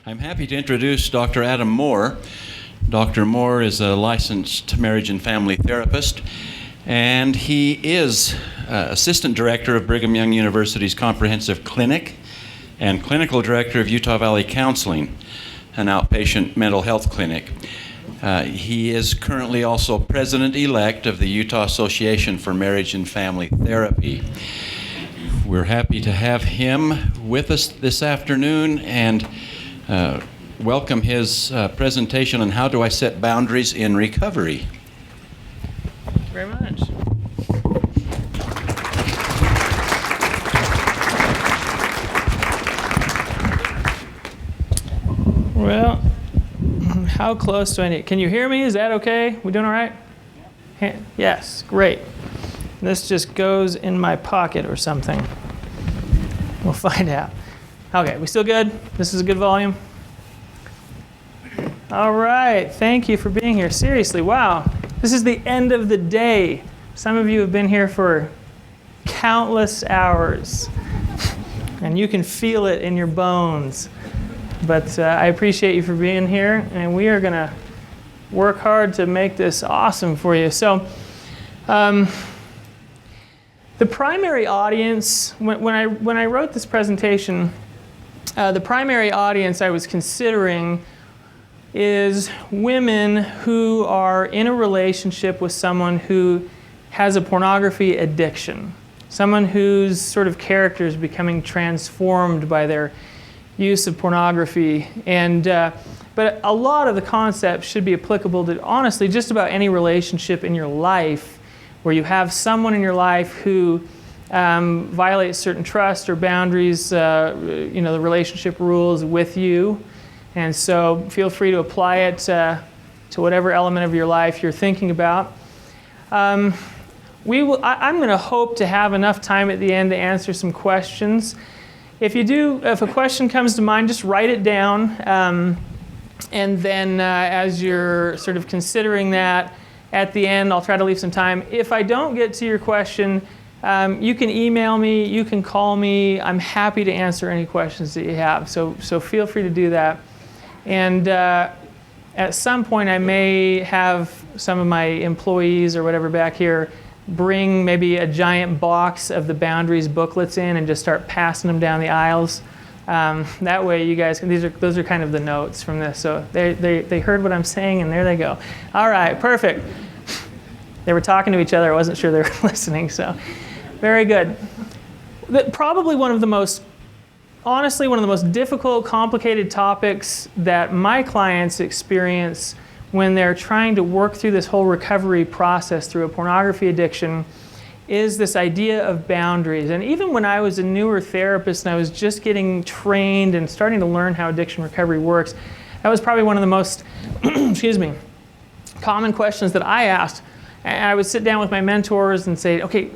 I'm happy to introduce Dr. Adam Moore. Dr. Moore is a licensed marriage and family therapist, and he is Assistant Director of Brigham Young University's Comprehensive Clinic and Clinical Director of Utah Valley Counseling, an outpatient mental health clinic. He is currently also President-elect of the Utah Association for Marriage and Family Therapy. We're happy to have him with us this afternoon and welcome his presentation on how do I set boundaries in recovery. Thank you very much. Well, how close do I need? Can you hear me? Is that okay? We doing all right? Yes, great. This just goes in my pocket or something. We'll find out. Okay, we still good? This is a good volume? All right, thank you for being here. Seriously, wow. This is the end of the day. Some of you have been here for countless hours, and you can feel it in your bones. But I appreciate you for being here, and we are going to work hard to make this awesome for you. So, the primary audience, when I wrote this presentation, the primary audience I was considering is women who are in a relationship with someone who has a pornography addiction, someone whose sort of character is becoming transformed by their use of pornography. But a lot of the concepts should be applicable to, honestly, just about any relationship in your life where you have someone in your life who violates certain trust or boundaries, the relationship rules with you. And so feel free to apply it to whatever element of your life you're thinking about. I'm going to hope to have enough time at the end to answer some questions. If a question comes to mind, just write it down. And then as you're sort of considering that, at the end, I'll try to leave some time. If I don't get to your question, you can email me, you can call me. I'm happy to answer any questions that you have. So feel free to do that. And at some point, I may have some of my employees or whatever back here bring maybe a giant box of the boundaries booklets in and just start passing them down the aisles. That way you guys can, those are kind of the notes from this. So they heard what I'm saying and there they go. All right, perfect. They were talking to each other. I wasn't sure they were listening, so very good. Probably one of the most difficult, complicated topics that my clients experience when they're trying to work through this whole recovery process through a pornography addiction is this idea of boundaries. And even when I was a newer therapist and I was just getting trained and starting to learn how addiction recovery works, that was probably one of the most common questions that I asked. And I would sit down with my mentors and say, okay,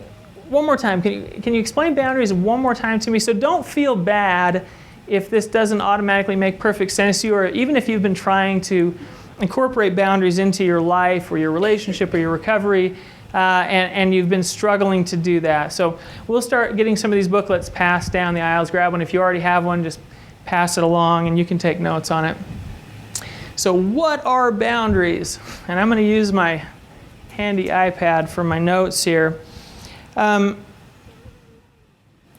one more time, can you explain boundaries one more time to me? So don't feel bad if this doesn't automatically make perfect sense to you, or even if you've been trying to incorporate boundaries into your life or your relationship or your recovery, and you've been struggling to do that. So we'll start getting some of these booklets passed down the aisles. Grab one. If you already have one, just pass it along and you can take notes on it. So what are boundaries? And I'm going to use my handy iPad for my notes here.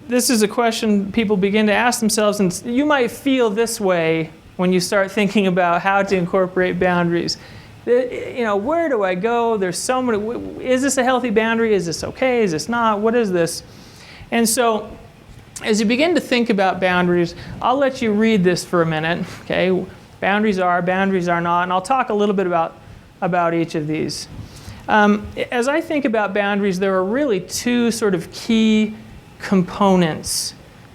This is a question people begin to ask themselves, and you might feel this way when you start thinking about how to incorporate boundaries. Where do I go? There's so many. Is this a healthy boundary? Is this okay? Is this not? What is this? And so as you begin to think about boundaries, I'll let you read this for a minute. Okay, boundaries are not, and I'll talk a little bit about each of these. As I think about boundaries, there are really two sort of key components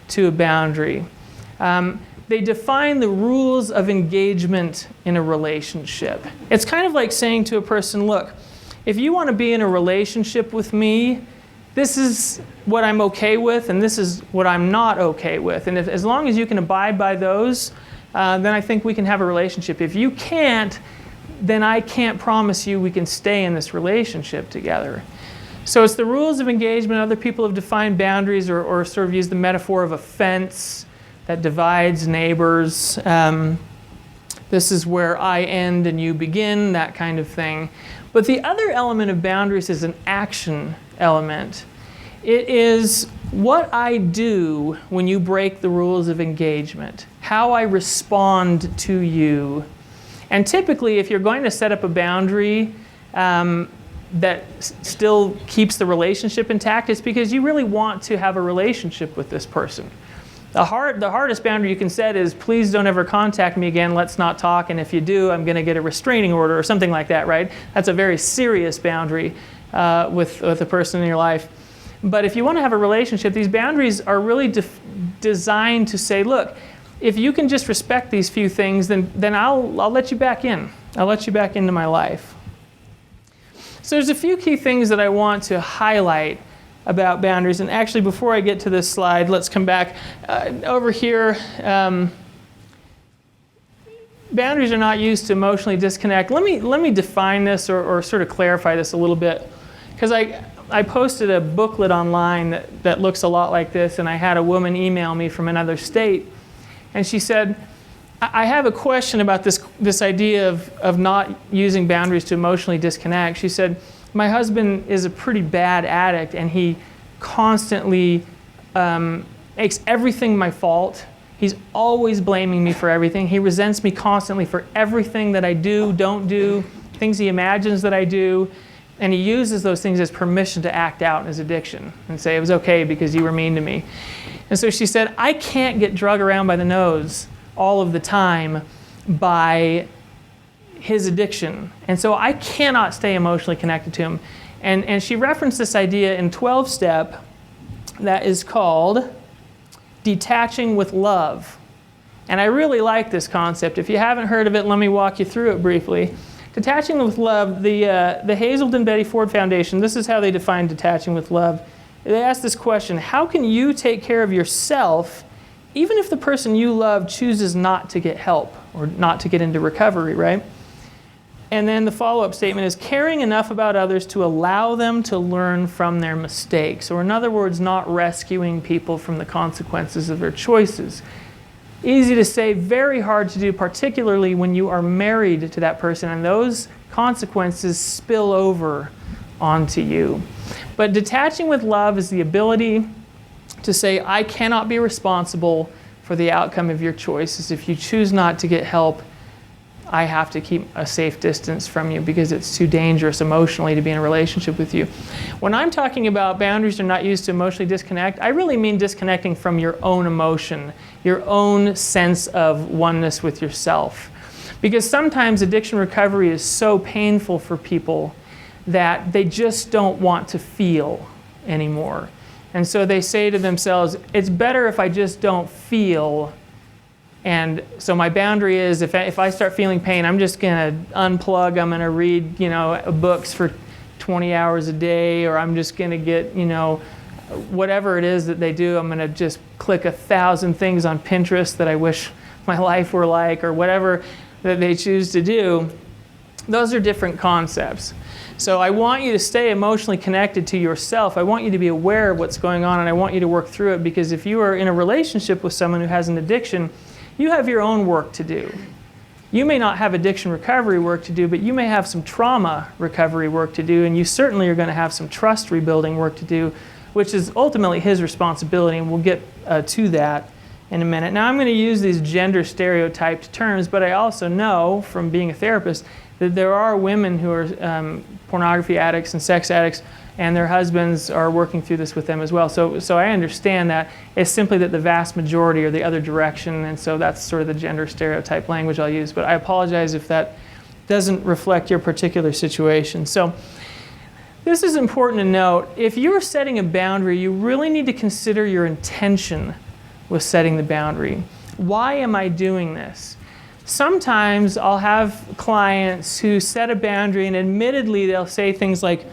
to a boundary. They define the rules of engagement in a relationship. It's kind of like saying to a person, look, if you want to be in a relationship with me, this is what I'm okay with and this is what I'm not okay with. And as long as you can abide by those, then I think we can have a relationship. If you can't, then I can't promise you we can stay in this relationship together. So it's the rules of engagement. Other people have defined boundaries or sort of used the metaphor of a fence that divides neighbors. This is where I end and you begin, that kind of thing. But the other element of boundaries is an action element. It is what I do when you break the rules of engagement, how I respond to you. And typically, if you're going to set up a boundary that still keeps the relationship intact, it's because you really want to have a relationship with this person. The hardest boundary you can set is, please don't ever contact me again, let's not talk, and if you do, I'm going to get a restraining order or something like that, right? That's a very serious boundary with a person in your life. But if you want to have a relationship, these boundaries are really designed to say, look, if you can just respect these few things, then I'll let you back in. I'll let you back into my life. So there's a few key things that I want to highlight about boundaries. And actually, before I get to this slide, let's come back over here. Boundaries are not used to emotionally disconnect. Let me define this or sort of clarify this a little bit, because I posted a booklet online that looks a lot like this, and I had a woman email me from another state, and she said, I have a question about this idea of not using boundaries to emotionally disconnect. She said, my husband is a pretty bad addict, and he constantly makes everything my fault. He's always blaming me for everything. He resents me constantly for everything that I do, don't do, things he imagines that I do, and he uses those things as permission to act out in his addiction and say, it was okay because you were mean to me. And so she said, I can't get drug around by the nose all of the time by his addiction. And so I cannot stay emotionally connected to him. And she referenced this idea in 12-step that is called detaching with love. And I really like this concept. If you haven't heard of it, let me walk you through it briefly. Detaching with love, the Hazelden Betty Ford Foundation, this is how they define detaching with love. They ask this question, how can you take care of yourself even if the person you love chooses not to get help or not to get into recovery, right? And then the follow-up statement is caring enough about others to allow them to learn from their mistakes, or in other words, not rescuing people from the consequences of their choices. Easy to say, very hard to do, particularly when you are married to that person and those consequences spill over onto you. But detaching with love is the ability to say, I cannot be responsible for the outcome of your choices. If you choose not to get help, I have to keep a safe distance from you because it's too dangerous emotionally to be in a relationship with you. When I'm talking about boundaries are not used to emotionally disconnect, I really mean disconnecting from your own emotion, your own sense of oneness with yourself. Because sometimes addiction recovery is so painful for people that they just don't want to feel anymore. And so they say to themselves, it's better if I just don't feel. And so my boundary is if I start feeling pain, I'm just going to unplug. I'm going to read, books for 20 hours a day, or I'm just going to get, whatever it is that they do. I'm going to just click 1,000 things on Pinterest that I wish my life were like, or whatever that they choose to do. Those are different concepts. So I want you to stay emotionally connected to yourself. I want you to be aware of what's going on, and I want you to work through it, because if you are in a relationship with someone who has an addiction, you have your own work to do. You may not have addiction recovery work to do, but you may have some trauma recovery work to do, and you certainly are going to have some trust rebuilding work to do, which is ultimately his responsibility, and we'll get to that in a minute. Now, I'm going to use these gender stereotyped terms, but I also know from being a therapist that there are women who are pornography addicts and sex addicts, and their husbands are working through this with them as well. So I understand that. It's simply that the vast majority are the other direction, and so that's sort of the gender stereotype language I'll use. But I apologize if that doesn't reflect your particular situation. So this is important to note. If you're setting a boundary, you really need to consider your intention with setting the boundary. Why am I doing this? Sometimes I'll have clients who set a boundary, and admittedly they'll say things like,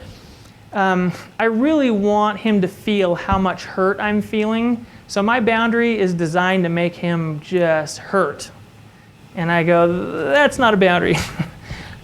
I really want him to feel how much hurt I'm feeling, so my boundary is designed to make him just hurt. And I go, that's not a boundary,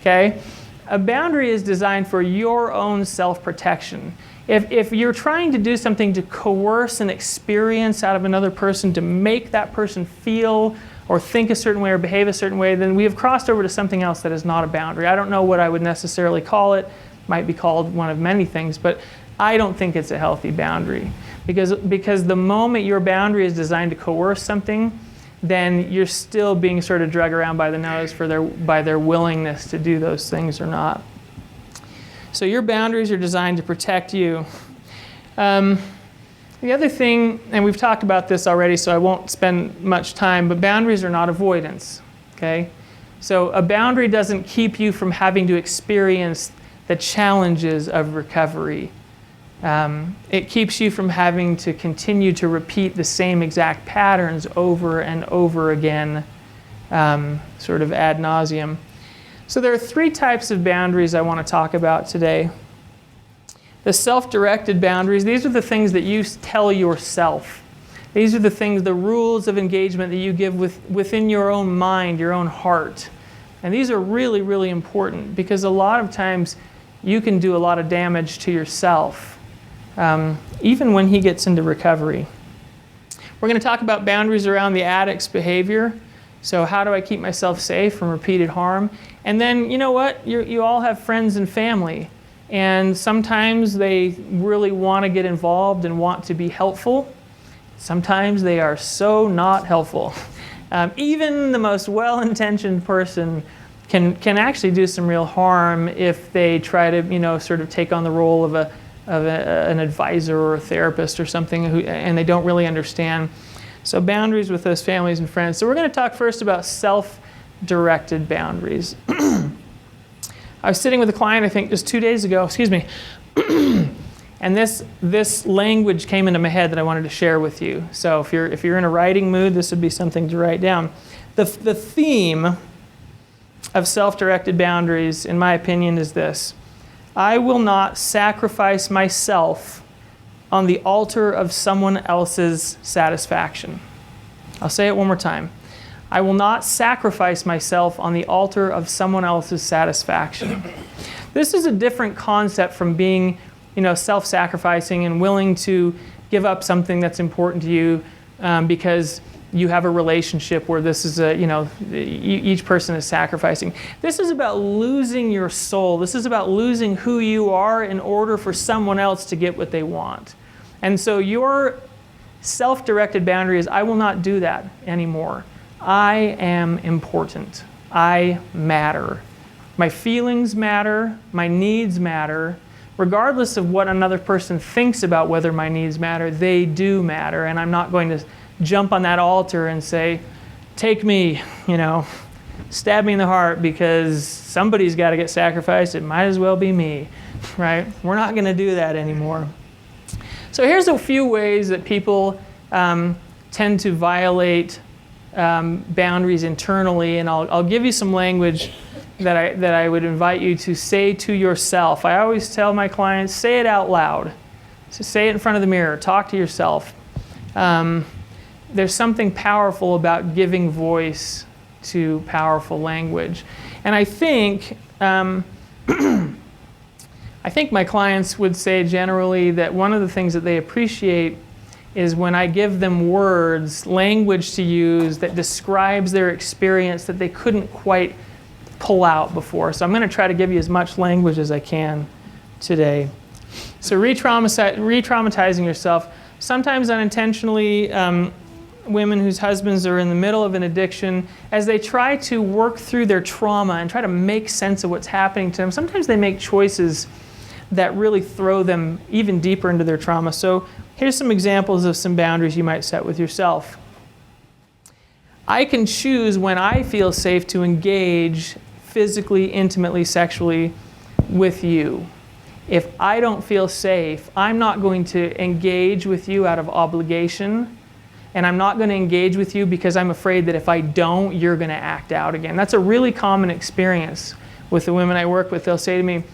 okay? A boundary is designed for your own self-protection. If you're trying to do something to coerce an experience out of another person, to make that person feel or think a certain way or behave a certain way, then we have crossed over to something else that is not a boundary. I don't know what I would necessarily call it. Might be called one of many things, but I don't think it's a healthy boundary. Because the moment your boundary is designed to coerce something, then you're still being sort of dragged around by the nose by their willingness to do those things or not. So your boundaries are designed to protect you. The other thing, and we've talked about this already, so I won't spend much time, but boundaries are not avoidance, okay? So a boundary doesn't keep you from having to experience the challenges of recovery. It keeps you from having to continue to repeat the same exact patterns over and over again, sort of ad nauseum. So there are three types of boundaries I want to talk about today. The self-directed boundaries, these are the things that you tell yourself. These are the things, the rules of engagement that you give within your own mind, your own heart. And these are really, really important because a lot of times you can do a lot of damage to yourself, even when he gets into recovery. We're going to talk about boundaries around the addict's behavior. So how do I keep myself safe from repeated harm? And then, you know what? You all have friends and family. And sometimes they really want to get involved and want to be helpful. Sometimes they are so not helpful. Even the most well-intentioned person can actually do some real harm if they try to, sort of take on the role of an advisor or a therapist or something, and they don't really understand. So boundaries with those families and friends. So we're going to talk first about self-directed boundaries. I was sitting with a client, I think just 2 days ago, and this language came into my head that I wanted to share with you. So if you're in a writing mood, this would be something to write down. The theme of self-directed boundaries, in my opinion, is this: I will not sacrifice myself on the altar of someone else's satisfaction. I'll say it one more time. I will not sacrifice myself on the altar of someone else's satisfaction. This is a different concept from being, self-sacrificing and willing to give up something that's important to you because you have a relationship where this is each person is sacrificing. This is about losing your soul. This is about losing who you are in order for someone else to get what they want. And so your self-directed boundary is, I will not do that anymore. I am important. I matter. My feelings matter. My needs matter. Regardless of what another person thinks about whether my needs matter, they do matter. And I'm not going to jump on that altar and say, take me, stab me in the heart because somebody's got to get sacrificed. It might as well be me, right? We're not going to do that anymore. So here's a few ways that people tend to violate boundaries internally, and I'll give you some language that I would invite you to say to yourself. I always tell my clients, say it out loud. So say it in front of the mirror. Talk to yourself. There's something powerful about giving voice to powerful language. And I think my clients would say generally that one of the things that they appreciate is when I give them words, language to use that describes their experience that they couldn't quite pull out before. So I'm going to try to give you as much language as I can today. So re-traumatizing yourself, sometimes unintentionally, women whose husbands are in the middle of an addiction, as they try to work through their trauma and try to make sense of what's happening to them, sometimes they make choices that really throw them even deeper into their trauma. So here's some examples of some boundaries you might set with yourself. I can choose when I feel safe to engage physically, intimately, sexually with you. If I don't feel safe, I'm not going to engage with you out of obligation, and I'm not going to engage with you because I'm afraid that if I don't, you're going to act out again. That's a really common experience with the women I work with. They'll say to me,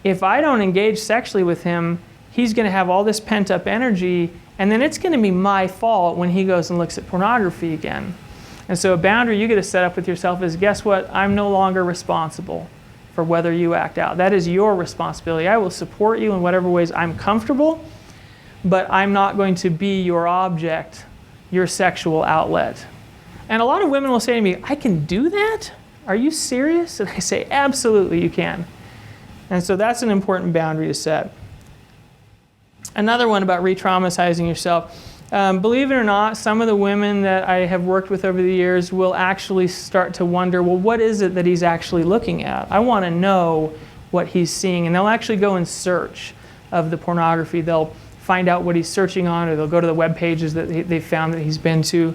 if I don't engage sexually with him, he's going to have all this pent-up energy, and then it's going to be my fault when he goes and looks at pornography again. And so a boundary you get to set up with yourself is, guess what? I'm no longer responsible. for whether you act out. That is your responsibility. I will support you in whatever ways I'm comfortable, but I'm not going to be your object, your sexual outlet. And a lot of women will say to me, I can do that? Are you serious? And I say, absolutely you can. And so that's an important boundary to set. Another one about re-traumatizing yourself. Believe it or not, some of the women that I have worked with over the years will actually start to wonder, well, what is it that he's actually looking at? I want to know what he's seeing. And they'll actually go in search of the pornography. They'll find out what he's searching on, or they'll go to the web pages that they found that he's been to.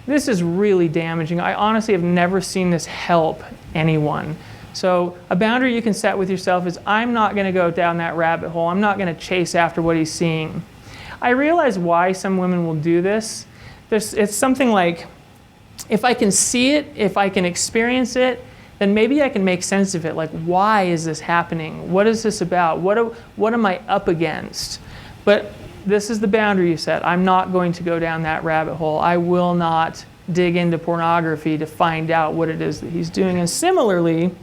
This is really damaging. I honestly have never seen this help anyone. So a boundary you can set with yourself is, I'm not going to go down that rabbit hole. I'm not going to chase after what he's seeing. I realize why some women will do this. It's something like, if I can see it, if I can experience it, then maybe I can make sense of it. Like, why is this happening? What is this about? What am I up against? But this is the boundary you set. I'm not going to go down that rabbit hole. I will not dig into pornography to find out what it is that he's doing. And similarly,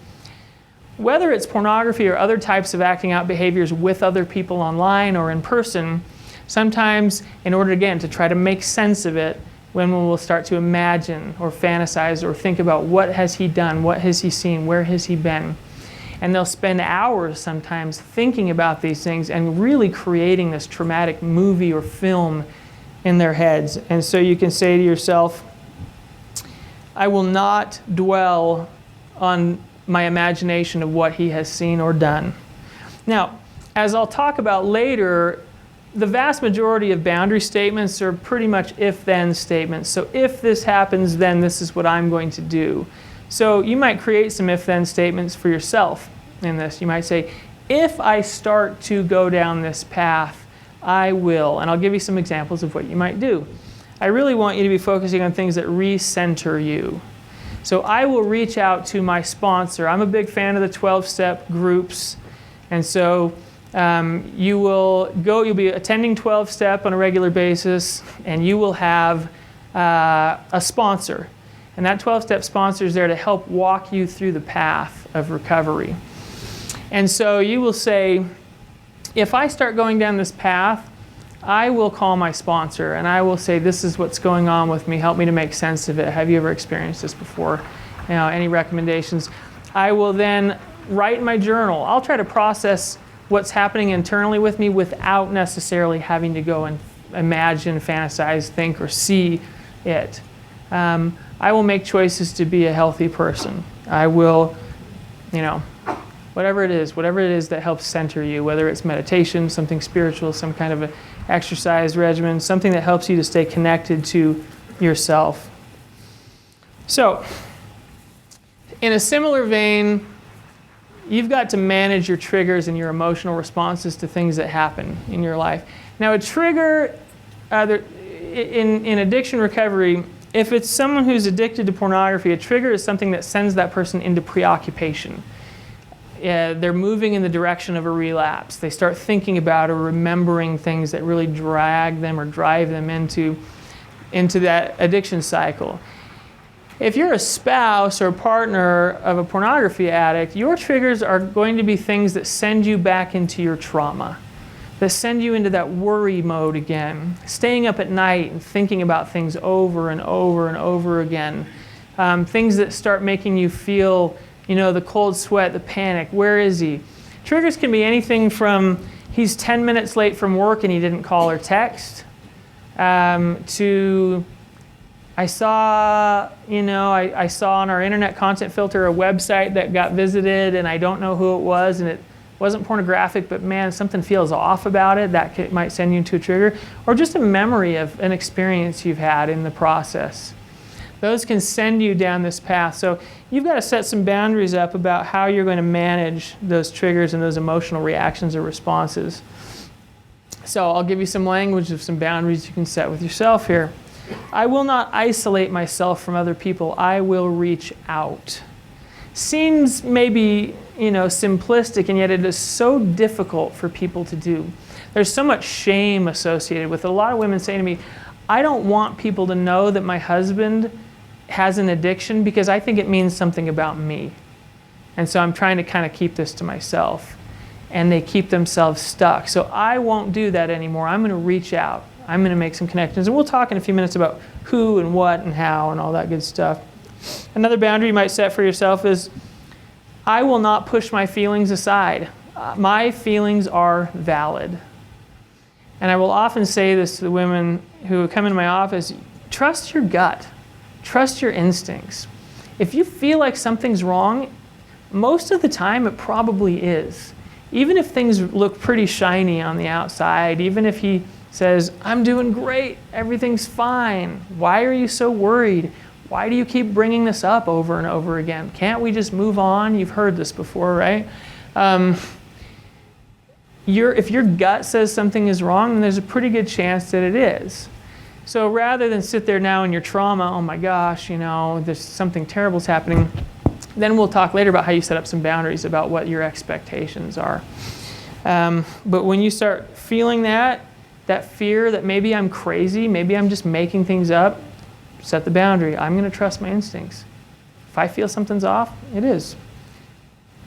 whether it's pornography or other types of acting out behaviors with other people online or in person, sometimes in order, again, to try to make sense of it, women will start to imagine or fantasize or think about, what has he done, what has he seen, where has he been? And they'll spend hours sometimes thinking about these things and really creating this traumatic movie or film in their heads. And so you can say to yourself, I will not dwell on my imagination of what he has seen or done. Now, as I'll talk about later, the vast majority of boundary statements are pretty much if-then statements. So if this happens, then this is what I'm going to do. So you might create some if-then statements for yourself in this. You might say, if I start to go down this path, I will. And I'll give you some examples of what you might do. I really want you to be focusing on things that recenter you. So I will reach out to my sponsor. I'm a big fan of the 12-step groups. And so you'll be attending 12-step on a regular basis, and you will have a sponsor. And that 12-step sponsor is there to help walk you through the path of recovery. And so you will say, if I start going down this path, I will call my sponsor and I will say, this is what's going on with me. Help me to make sense of it. Have you ever experienced this before? Any recommendations? I will then write in my journal. I'll try to process what's happening internally with me without necessarily having to go and imagine, fantasize, think, or see it. I will make choices to be a healthy person. I will, whatever it is that helps center you, whether it's meditation, something spiritual, some kind of an exercise regimen, something that helps you to stay connected to yourself. So, in a similar vein, you've got to manage your triggers and your emotional responses to things that happen in your life. Now, a trigger in addiction recovery, if it's someone who's addicted to pornography, a trigger is something that sends that person into preoccupation. They're moving in the direction of a relapse. They start thinking about or remembering things that really drag them or drive them into that addiction cycle. If you're a spouse or partner of a pornography addict, your triggers are going to be things that send you back into your trauma, that send you into that worry mode again, staying up at night and thinking about things over and over and over again, things that start making you feel, the cold sweat, the panic. Where is he? Triggers can be anything from, he's 10 minutes late from work and he didn't call or text, to I saw on our internet content filter a website that got visited and I don't know who it was and it wasn't pornographic, but man, something feels off about it. That might send you into a trigger. Or just a memory of an experience you've had in the process. Those can send you down this path. So you've got to set some boundaries up about how you're going to manage those triggers and those emotional reactions or responses. So I'll give you some language of some boundaries you can set with yourself here. I will not isolate myself from other people. I will reach out. Seems maybe, simplistic, and yet it is so difficult for people to do. There's so much shame associated with it. A lot of women say to me, I don't want people to know that my husband has an addiction because I think it means something about me. And so I'm trying to kind of keep this to myself. And they keep themselves stuck. So I won't do that anymore. I'm going to reach out. I'm going to make some connections. And we'll talk in a few minutes about who and what and how and all that good stuff. Another boundary you might set for yourself is, I will not push my feelings aside. My feelings are valid. And I will often say this to the women who come into my office, trust your gut. Trust your instincts. If you feel like something's wrong, most of the time it probably is. Even if things look pretty shiny on the outside, even if he says, I'm doing great, everything's fine. Why are you so worried? Why do you keep bringing this up over and over again? Can't we just move on? You've heard this before, right? If your gut says something is wrong, then there's a pretty good chance that it is. So rather than sit there now in your trauma, oh my gosh, there's something terrible's happening, then we'll talk later about how you set up some boundaries about what your expectations are. But when you start feeling that fear that maybe I'm crazy, maybe I'm just making things up, set the boundary. I'm going to trust my instincts. If I feel something's off, it is.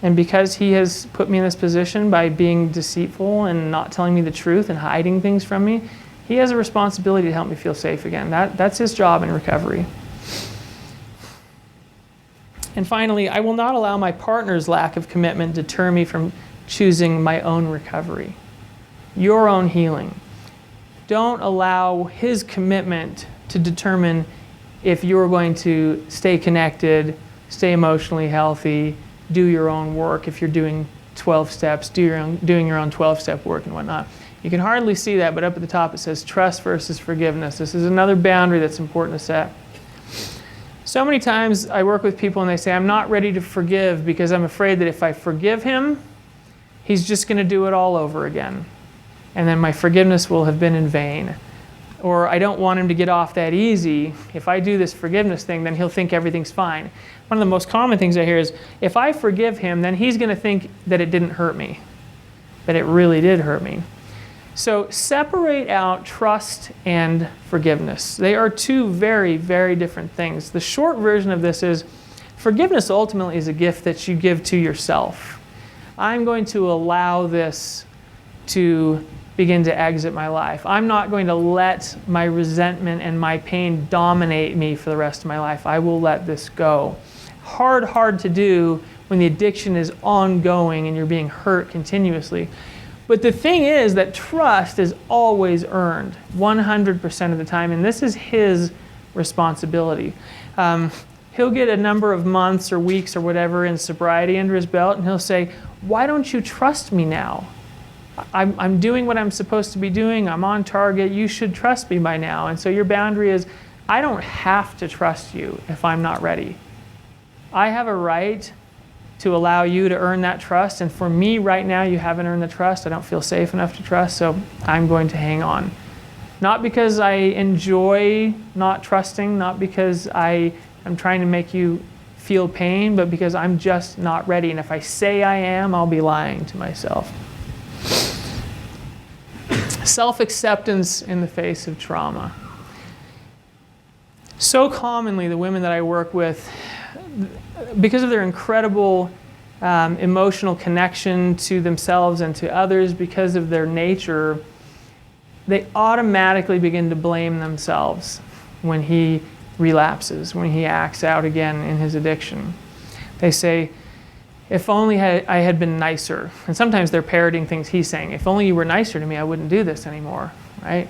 And because he has put me in this position by being deceitful and not telling me the truth and hiding things from me, he has a responsibility to help me feel safe again. That's his job in recovery. And finally, I will not allow my partner's lack of commitment deter me from choosing my own recovery, your own healing. Don't allow his commitment to determine if you're going to stay connected, stay emotionally healthy, do your own work. If you're doing 12 steps, doing your own 12-step work and whatnot. You can hardly see that, but up at the top it says trust versus forgiveness. This is another boundary that's important to set. So many times I work with people and they say, I'm not ready to forgive because I'm afraid that if I forgive him, he's just going to do it all over again. And then my forgiveness will have been in vain. Or I don't want him to get off that easy. If I do this forgiveness thing, then he'll think everything's fine. One of the most common things I hear is, if I forgive him, then he's going to think that it didn't hurt me. But it really did hurt me. So separate out trust and forgiveness. They are two very, very different things. The short version of this is, forgiveness ultimately is a gift that you give to yourself. I'm going to allow this to begin to exit my life. I'm not going to let my resentment and my pain dominate me for the rest of my life. I will let this go. Hard to do when the addiction is ongoing and you're being hurt continuously. But the thing is that trust is always earned 100% of the time, and this is his responsibility. He'll get a number of months or weeks or whatever in sobriety under his belt, and he'll say, why don't you trust me now? I'm doing what I'm supposed to be doing. I'm on target. You should trust me by now. And so your boundary is, I don't have to trust you if I'm not ready. I have a right to allow you to earn that trust. And for me right now, you haven't earned the trust. I don't feel safe enough to trust, so I'm going to hang on. Not because I enjoy not trusting, not because I'm trying to make you feel pain, but because I'm just not ready. And if I say I am, I'll be lying to myself. Self-acceptance in the face of trauma. So commonly, the women that I work with, because of their incredible emotional connection to themselves and to others, because of their nature, they automatically begin to blame themselves when he relapses, when he acts out again in his addiction. They say, if only I had been nicer. And sometimes they're parroting things he's saying. If only you were nicer to me, I wouldn't do this anymore, right?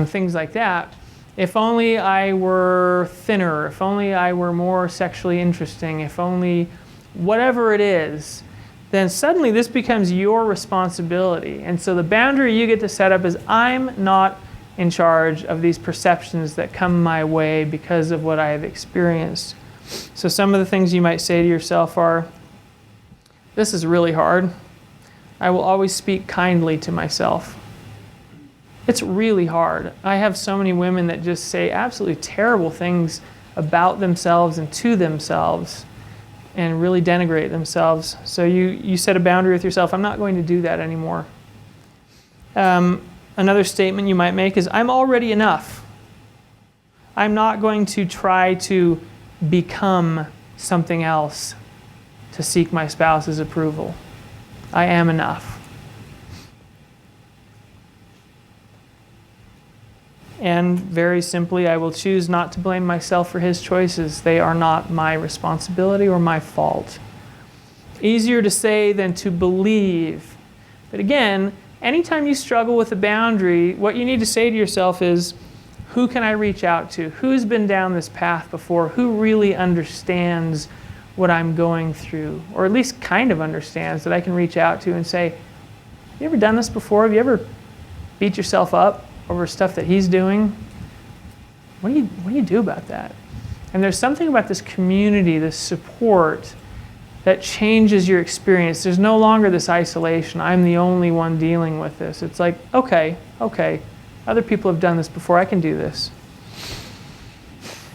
Things like that. If only I were thinner. If only I were more sexually interesting. If only whatever it is, then suddenly this becomes your responsibility. And so the boundary you get to set up is, I'm not in charge of these perceptions that come my way because of what I have experienced. So some of the things you might say to yourself are, this is really hard. I will always speak kindly to myself. It's really hard. I have so many women that just say absolutely terrible things about themselves and to themselves and really denigrate themselves. So you set a boundary with yourself. I'm not going to do that anymore. Another statement you might make is, I'm already enough. I'm not going to try to become something else to seek my spouse's approval. I am enough. And very simply, I will choose not to blame myself for his choices. They are not my responsibility or my fault. Easier to say than to believe. But again, anytime you struggle with a boundary, what you need to say to yourself is, who can I reach out to? Who's been down this path before? Who really understands what I'm going through? Or at least kind of understands, that I can reach out to and say, have you ever done this before? Have you ever beat yourself up over stuff that he's doing? What do you do about that? And there's something about this community, this support, that changes your experience. There's no longer this isolation. I'm the only one dealing with this. It's like, okay, other people have done this before. I can do this.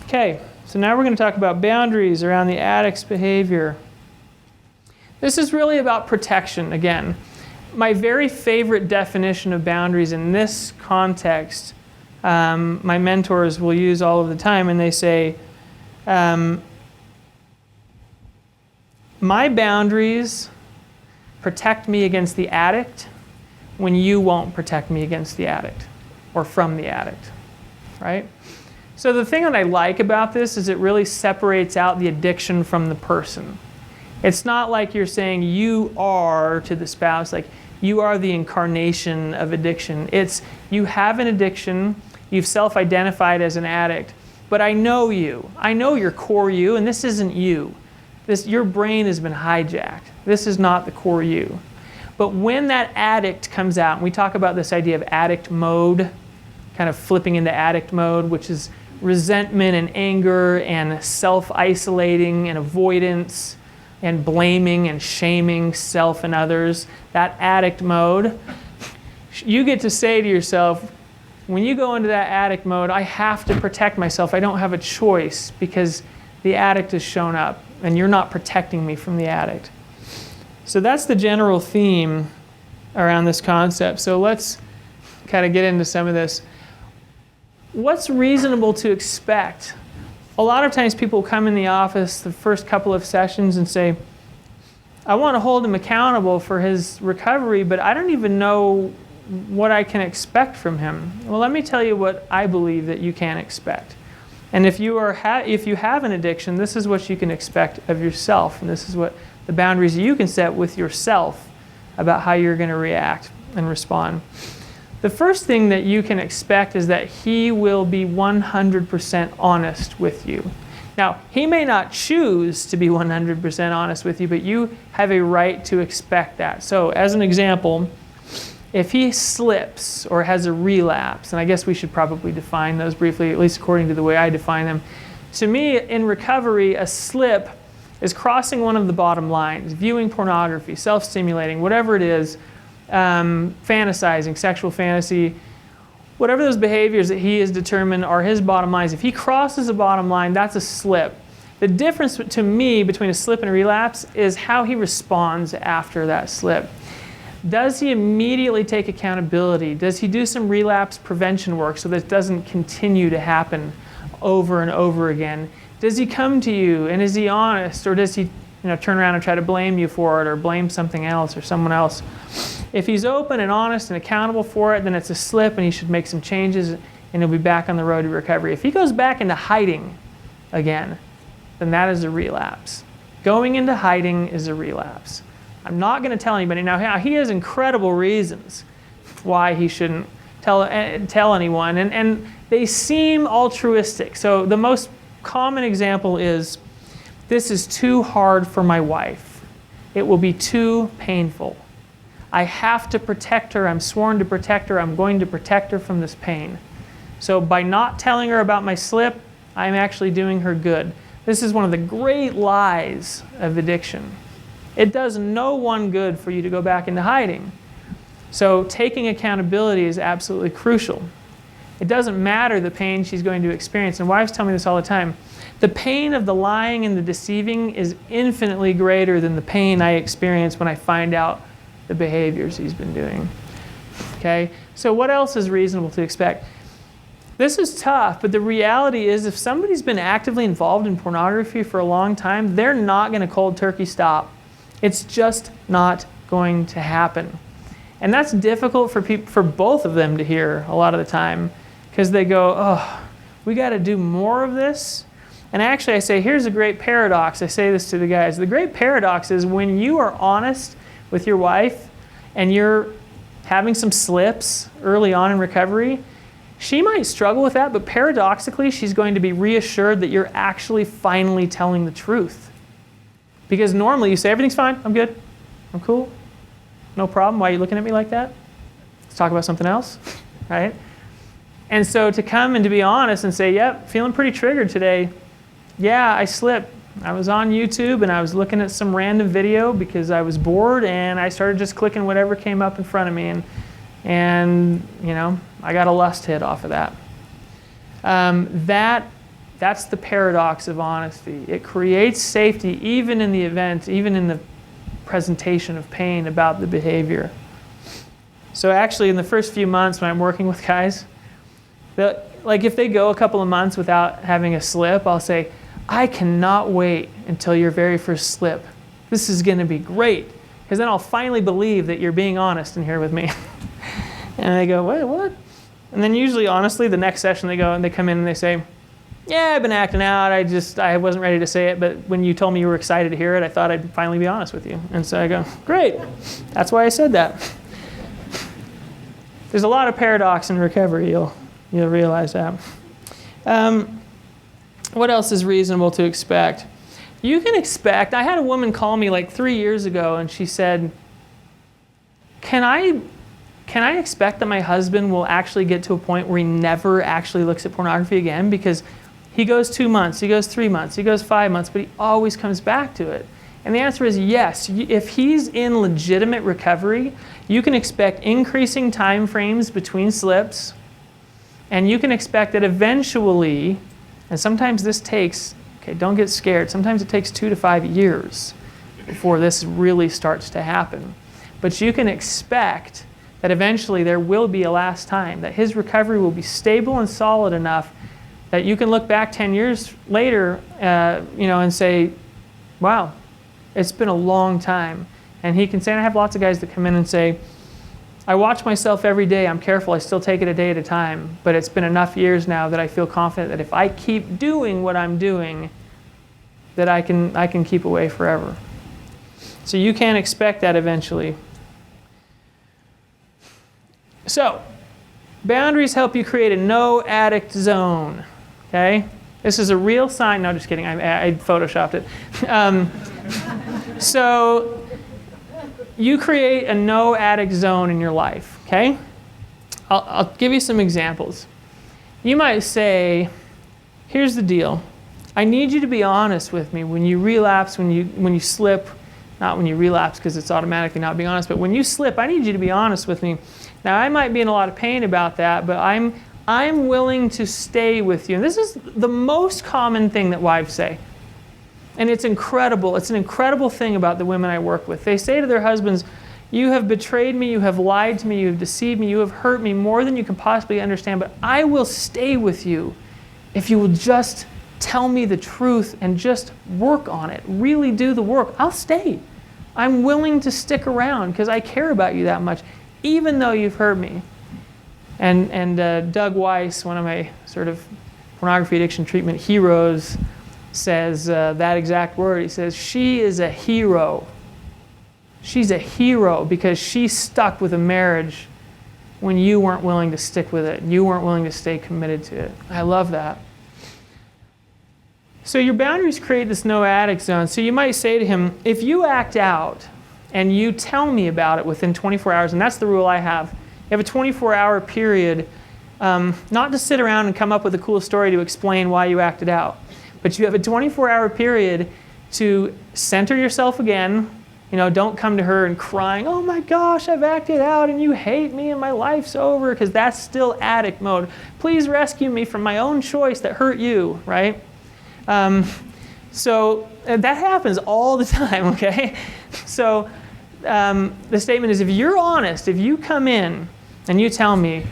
Okay, so now we're going to talk about boundaries around the addict's behavior. This is really about protection again. My very favorite definition of boundaries in this context, my mentors will use all of the time, and they say, my boundaries protect me against the addict when you won't protect me against the addict or from the addict, right? So the thing that I like about this is it really separates out the addiction from the person. It's not like you're saying you are to the spouse, like you are the incarnation of addiction. It's you have an addiction, you've self-identified as an addict, but I know you. I know your core you, and this isn't you. Your brain has been hijacked. This is not the core you. But when that addict comes out, and we talk about this idea of addict mode, kind of flipping into addict mode, which is resentment and anger and self-isolating and avoidance and blaming and shaming self and others, that addict mode, you get to say to yourself, when you go into that addict mode, I have to protect myself. I don't have a choice because the addict has shown up and you're not protecting me from the addict. So that's the general theme around this concept. So let's kind of get into some of this. What's reasonable to expect? A lot of times people come in the office the first couple of sessions and say, I want to hold him accountable for his recovery, but I don't even know what I can expect from him. Well, let me tell you what I believe that you can expect. And if you have an addiction, this is what you can expect of yourself, and this is what the boundaries you can set with yourself about how you're going to react and respond. The first thing that you can expect is that he will be 100% honest with you. Now, he may not choose to be 100% honest with you, but you have a right to expect that. So, as an example, if he slips or has a relapse, and I guess we should probably define those briefly, at least according to the way I define them. To me, in recovery, a slip is crossing one of the bottom lines, viewing pornography, self-stimulating, whatever it is, fantasizing, sexual fantasy, whatever those behaviors that he has determined are his bottom lines. If he crosses a bottom line, that's a slip. The difference to me between a slip and a relapse is how he responds after that slip. Does he immediately take accountability? Does he do some relapse prevention work so that it doesn't continue to happen over and over again? Does he come to you and is he honest, or does he turn around and try to blame you for it or blame something else or someone else? If he's open and honest and accountable for it, then it's a slip and he should make some changes and he'll be back on the road to recovery. If he goes back into hiding again, then that is a relapse. Going into hiding is a relapse. I'm not going to tell anybody. Now, he has incredible reasons why he shouldn't tell anyone, and they seem altruistic. So the most common example is, this is too hard for my wife. It will be too painful. I have to protect her. I'm sworn to protect her. I'm going to protect her from this pain. So by not telling her about my slip, I'm actually doing her good. This is one of the great lies of addiction. It does no one good for you to go back into hiding. So taking accountability is absolutely crucial. It doesn't matter the pain she's going to experience. And wives tell me this all the time. The pain of the lying and the deceiving is infinitely greater than the pain I experience when I find out the behaviors he's been doing. Okay? So what else is reasonable to expect? This is tough, but the reality is if somebody's been actively involved in pornography for a long time, they're not going to cold turkey stop. It's just not going to happen. And that's difficult for both of them to hear a lot of the time, because they go, oh, we got to do more of this. And actually I say, here's a great paradox. I say this to the guys. The great paradox is when you are honest with your wife and you're having some slips early on in recovery, she might struggle with that, but paradoxically, she's going to be reassured that you're actually finally telling the truth. Because normally you say, everything's fine, I'm good, I'm cool, no problem, why are you looking at me like that? Let's talk about something else, right? And so to come and to be honest and say, yep, feeling pretty triggered today. Yeah, I slipped. I was on YouTube and I was looking at some random video because I was bored and I started just clicking whatever came up in front of me. And you know, I got a lust hit off of that. That's the paradox of honesty. It creates safety even in the event, even in the presentation of pain about the behavior. So actually in the first few months when I'm working with guys, like if they go a couple of months without having a slip, I'll say, I cannot wait until your very first slip. This is going to be great, because then I'll finally believe that you're being honest in here with me. And they go, wait, what? And then usually, honestly, the next session they go and they come in and they say, yeah, I've been acting out. I wasn't ready to say it, but when you told me you were excited to hear it, I thought I'd finally be honest with you. And so I go, great. That's why I said that. There's a lot of paradox in recovery. You'll realize that. What else is reasonable to expect? You can expect, I had a woman call me like 3 years ago and she said, can I expect that my husband will actually get to a point where he never actually looks at pornography again? Because he goes 2 months, he goes 3 months, he goes 5 months, but he always comes back to it. And the answer is yes. If he's in legitimate recovery, you can expect increasing time frames between slips, and you can expect that eventually, and sometimes this takes, okay, don't get scared, sometimes it takes 2 to 5 years before this really starts to happen. But you can expect that eventually there will be a last time, that his recovery will be stable and solid enough that you can look back 10 years later and say, wow, it's been a long time. And he can say, and I have lots of guys that come in and say, I watch myself every day, I'm careful, I still take it a day at a time, but it's been enough years now that I feel confident that if I keep doing what I'm doing, that I can keep away forever. So you can expect that eventually. So, boundaries help you create a no addict zone, okay? This is a real sign, no, just kidding, I photoshopped it. So, you create a no addict zone in your life, okay? I'll give you some examples. You might say, here's the deal. I need you to be honest with me when you relapse, when you slip, not when you relapse because it's automatically not being honest, but when you slip, I need you to be honest with me. Now, I might be in a lot of pain about that, but I'm willing to stay with you. And this is the most common thing that wives say. And it's incredible. It's an incredible thing about the women I work with. They say to their husbands, you have betrayed me, you have lied to me, you have deceived me, you have hurt me more than you can possibly understand, but I will stay with you if you will just tell me the truth and just work on it. Really do the work. I'll stay. I'm willing to stick around because I care about you that much, even though you've hurt me. And Doug Weiss, one of my sort of pornography addiction treatment heroes, says that exact word. He says, she is a hero. She's a hero because she stuck with a marriage when you weren't willing to stick with it. You weren't willing to stay committed to it. I love that. So your boundaries create this no addict zone. So you might say to him, if you act out and you tell me about it within 24 hours, and that's the rule I have, you have a 24-hour period, not to sit around and come up with a cool story to explain why you acted out, but you have a 24-hour period to center yourself again. Don't come to her and crying, oh my gosh, I've acted out and you hate me and my life's over, because that's still addict mode. Please rescue me from my own choice that hurt you, right? So that happens all the time, okay? So the statement is, if you're honest, if you come in and you tell me,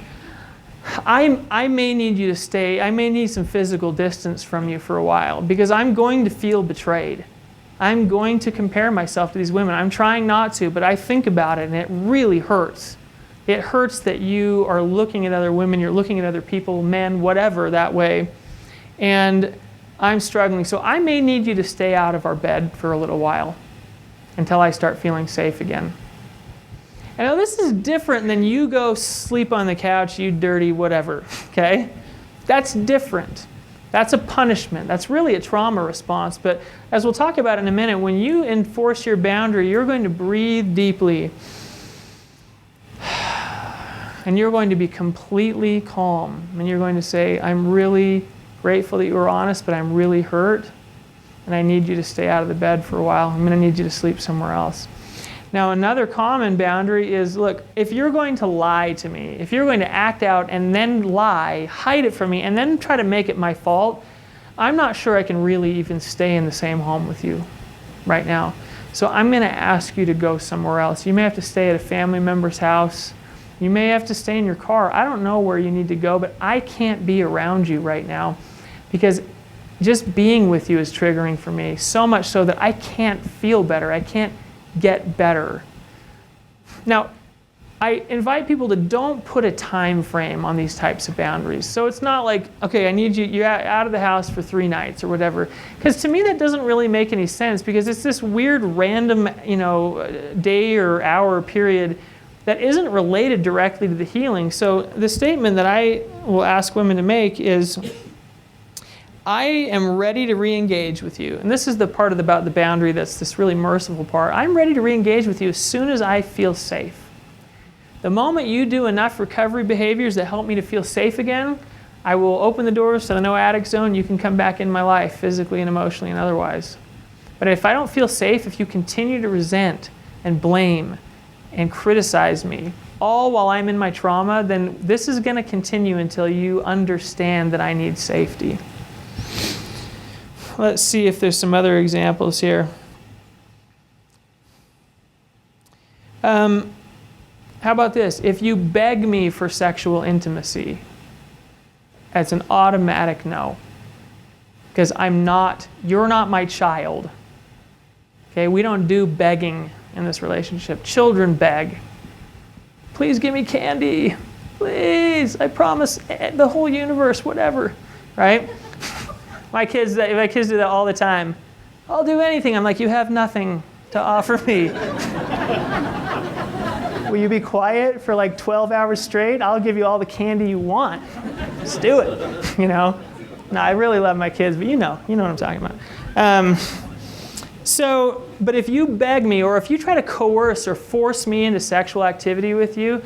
I may need you to stay, I may need some physical distance from you for a while because I'm going to feel betrayed. I'm going to compare myself to these women. I'm trying not to, but I think about it and it really hurts. It hurts that you are looking at other women, you're looking at other people, men, whatever, that way. And I'm struggling. So I may need you to stay out of our bed for a little while until I start feeling safe again. And now this is different than you go sleep on the couch, you dirty whatever, okay? That's different. That's a punishment. That's really a trauma response. But as we'll talk about in a minute, when you enforce your boundary, you're going to breathe deeply. And you're going to be completely calm. And you're going to say, I'm really grateful that you were honest, but I'm really hurt. And I need you to stay out of the bed for a while. I'm going to need you to sleep somewhere else. Now, another common boundary is, look, if you're going to lie to me, if you're going to act out and then lie, hide it from me, and then try to make it my fault, I'm not sure I can really even stay in the same home with you right now. So I'm going to ask you to go somewhere else. You may have to stay at a family member's house. You may have to stay in your car. I don't know where you need to go, but I can't be around you right now because just being with you is triggering for me, so much so that I can't feel better. I can't get better. Now, I invite people to don't put a time frame on these types of boundaries. So it's not like, okay, I need you're out of the house for 3 nights or whatever. Because to me that doesn't really make any sense because it's this weird random, day or hour period that isn't related directly to the healing. So the statement that I will ask women to make is, I am ready to re-engage with you. And this is the part about the boundary that's this really merciful part. I'm ready to re-engage with you as soon as I feel safe. The moment you do enough recovery behaviors that help me to feel safe again, I will open the doors to the no addict zone. You can come back in my life, physically and emotionally and otherwise. But if I don't feel safe, if you continue to resent and blame and criticize me, all while I'm in my trauma, then this is going to continue until you understand that I need safety. Let's see if there's some other examples here. How about this? If you beg me for sexual intimacy, that's an automatic no. Because you're not my child. Okay, we don't do begging in this relationship. Children beg. Please give me candy. Please, I promise the whole universe, whatever, right? My kids do that all the time. I'll do anything. I'm like, you have nothing to offer me. Will you be quiet for like 12 hours straight? I'll give you all the candy you want. Just do it, No, I really love my kids, but you know what I'm talking about. But if you beg me or if you try to coerce or force me into sexual activity with you,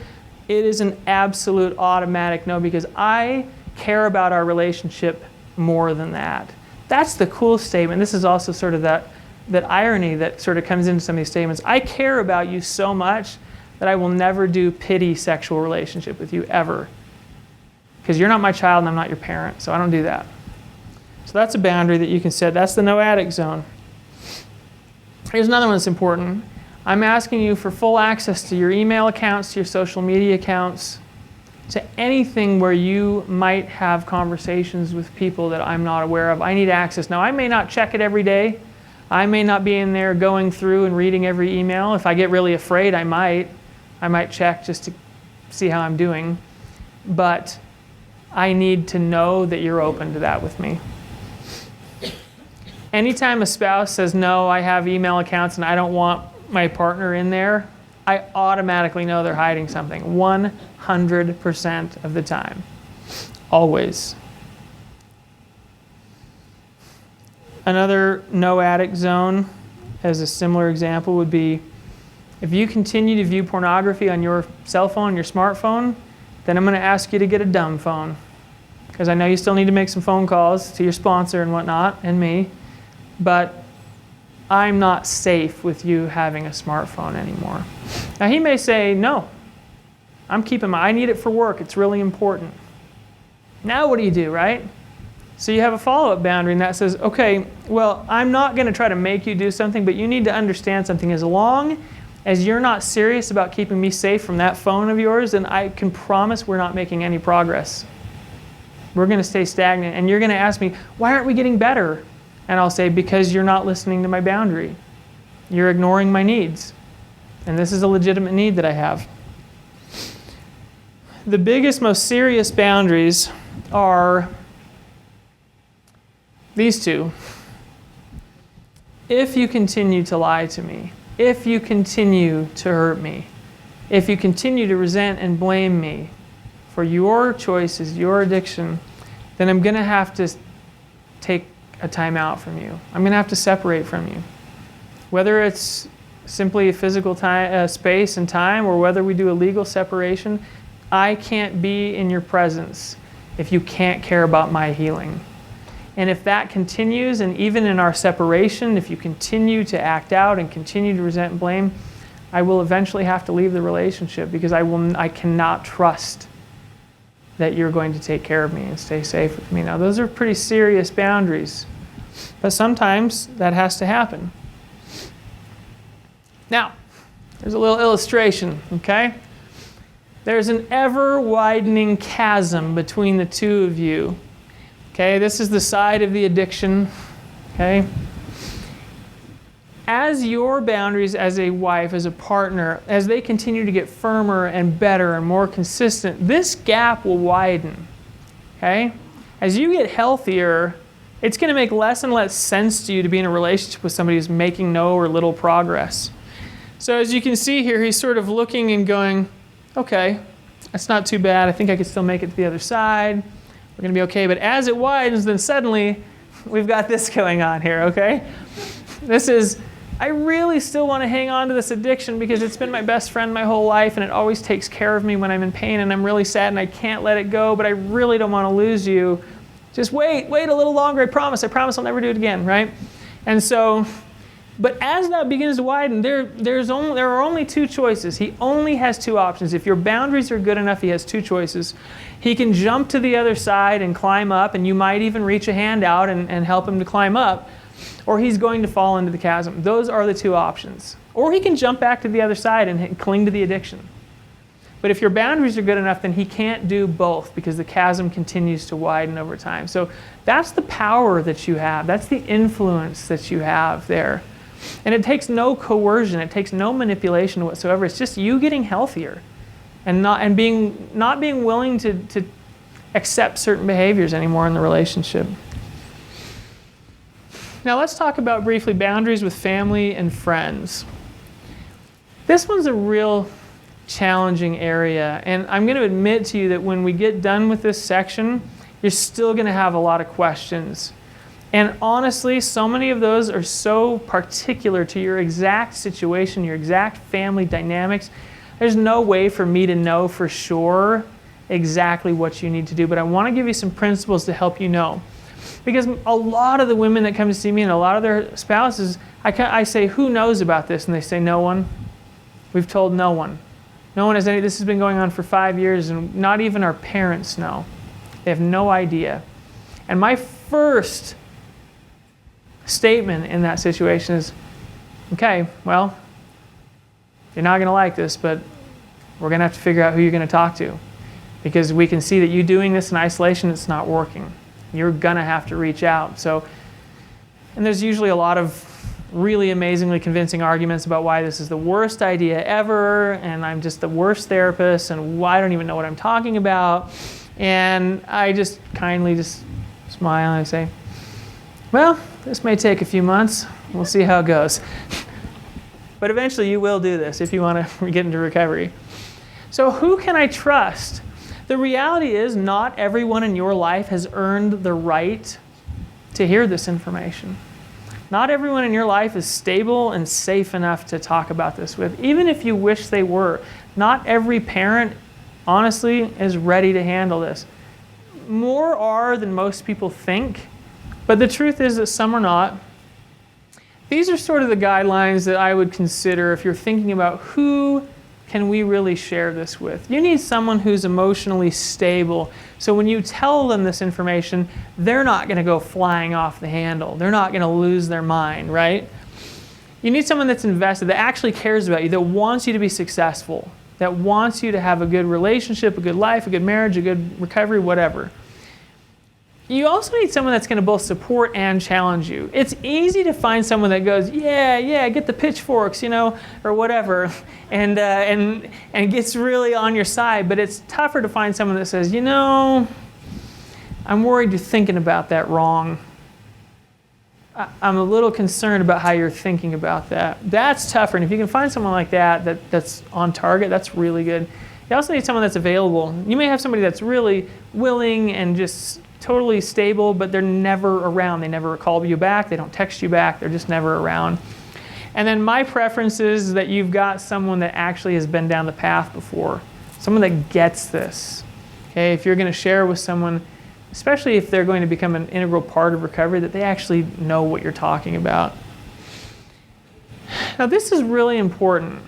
it is an absolute automatic no because I care about our relationship more than that. That's the cool statement. This is also sort of that irony that sort of comes into some of these statements. I care about you so much that I will never do pity sexual relationship with you ever. Because you're not my child and I'm not your parent, so I don't do that. So that's a boundary that you can set. That's the no addict zone. Here's another one that's important. I'm asking you for full access to your email accounts, to your social media accounts, to anything where you might have conversations with people that I'm not aware of. I need access. Now, I may not check it every day. I may not be in there going through and reading every email. If I get really afraid, I might check just to see how I'm doing. But I need to know that you're open to that with me. Anytime a spouse says, no, I have email accounts and I don't want my partner in there, I automatically know they're hiding something 100% of the time. Always. Another no addict zone, as a similar example, would be if you continue to view pornography on your cell phone, your smartphone, then I'm going to ask you to get a dumb phone. Because I know you still need to make some phone calls to your sponsor and whatnot, and me, but I'm not safe with you having a smartphone anymore. Now he may say, no, I'm keeping I need it for work, it's really important. Now what do you do, right? So you have a follow-up boundary and that says, okay, well, I'm not going to try to make you do something, but you need to understand something. As long as you're not serious about keeping me safe from that phone of yours, then I can promise we're not making any progress. We're going to stay stagnant. And you're going to ask me, why aren't we getting better? And I'll say, because you're not listening to my boundary. You're ignoring my needs. And this is a legitimate need that I have. The biggest, most serious boundaries are these two. If you continue to lie to me, if you continue to hurt me, if you continue to resent and blame me for your choices, your addiction, then I'm going to have to take a time out from you. I'm going to have to separate from you. Whether it's simply a physical time, space and time, or whether we do a legal separation, I can't be in your presence if you can't care about my healing. And if that continues, and even in our separation, if you continue to act out and continue to resent and blame, I will eventually have to leave the relationship because I cannot trust that you're going to take care of me and stay safe with me. Now, those are pretty serious boundaries, but sometimes that has to happen. Now, there's a little illustration, okay? There's an ever-widening chasm between the two of you. Okay, this is the side of the addiction, okay? As your boundaries as a wife, as a partner, as they continue to get firmer and better and more consistent, this gap will widen, okay? As you get healthier, it's going to make less and less sense to you to be in a relationship with somebody who's making no or little progress. So as you can see here, he's sort of looking and going, okay, that's not too bad. I think I could still make it to the other side. We're going to be okay. But as it widens, then suddenly we've got this going on here, okay? This is, I really still want to hang on to this addiction because it's been my best friend my whole life and it always takes care of me when I'm in pain and I'm really sad and I can't let it go, but I really don't want to lose you. Just wait a little longer, I promise I'll never do it again, right? And so, but as that begins to widen, there are only two choices. He only has two options. If your boundaries are good enough, he has two choices. He can jump to the other side and climb up, and you might even reach a hand out and help him to climb up, or he's going to fall into the chasm. Those are the two options. Or he can jump back to the other side and cling to the addiction. But if your boundaries are good enough, then he can't do both because the chasm continues to widen over time. So that's the power that you have. That's the influence that you have there. And it takes no coercion. It takes no manipulation whatsoever. It's just you getting healthier and not being willing to accept certain behaviors anymore in the relationship. Now let's talk about briefly boundaries with family and friends. This one's a real challenging area, and I'm going to admit to you that when we get done with this section, you're still going to have a lot of questions. And honestly, so many of those are so particular to your exact situation, your exact family dynamics. There's no way for me to know for sure exactly what you need to do, but I want to give you some principles to help you know. Because a lot of the women that come to see me and a lot of their spouses, I say, who knows about this? And they say, no one. We've told no one. No one has any. This has been going on for 5 years, and not even our parents know. They have no idea. And my first statement in that situation is, okay, well, you're not going to like this, but we're going to have to figure out who you're going to talk to. Because we can see that you doing this in isolation, it's not working. You're going to have to reach out. So, and there's usually a lot of really amazingly convincing arguments about why this is the worst idea ever, and I'm just the worst therapist, and why I don't even know what I'm talking about. And I just kindly just smile and I say, well, this may take a few months. We'll see how it goes. But eventually you will do this if you want to get into recovery. So who can I trust? The reality is not everyone in your life has earned the right to hear this information. Not everyone in your life is stable and safe enough to talk about this with, even if you wish they were. Not every parent, honestly, is ready to handle this. More are than most people think, but the truth is that some are not. These are sort of the guidelines that I would consider if you're thinking about who can we really share this with. You need someone who's emotionally stable. So when you tell them this information, they're not going to go flying off the handle. They're not going to lose their mind, right? You need someone that's invested, that actually cares about you, that wants you to be successful, that wants you to have a good relationship, a good life, a good marriage, a good recovery, whatever. You also need someone that's going to both support and challenge you. It's easy to find someone that goes, yeah, get the pitchforks, or whatever, and gets really on your side. But it's tougher to find someone that says, I'm worried you're thinking about that wrong. I'm a little concerned about how you're thinking about that. That's tougher. And if you can find someone like that's on target, that's really good. You also need someone that's available. You may have somebody that's really willing and just totally stable, but they're never around. They never call you back. They don't text you back. They're just never around. And then my preference is that you've got someone that actually has been down the path before, someone that gets this. Okay, if you're going to share with someone, especially if they're going to become an integral part of recovery, that they actually know what you're talking about. Now, this is really important.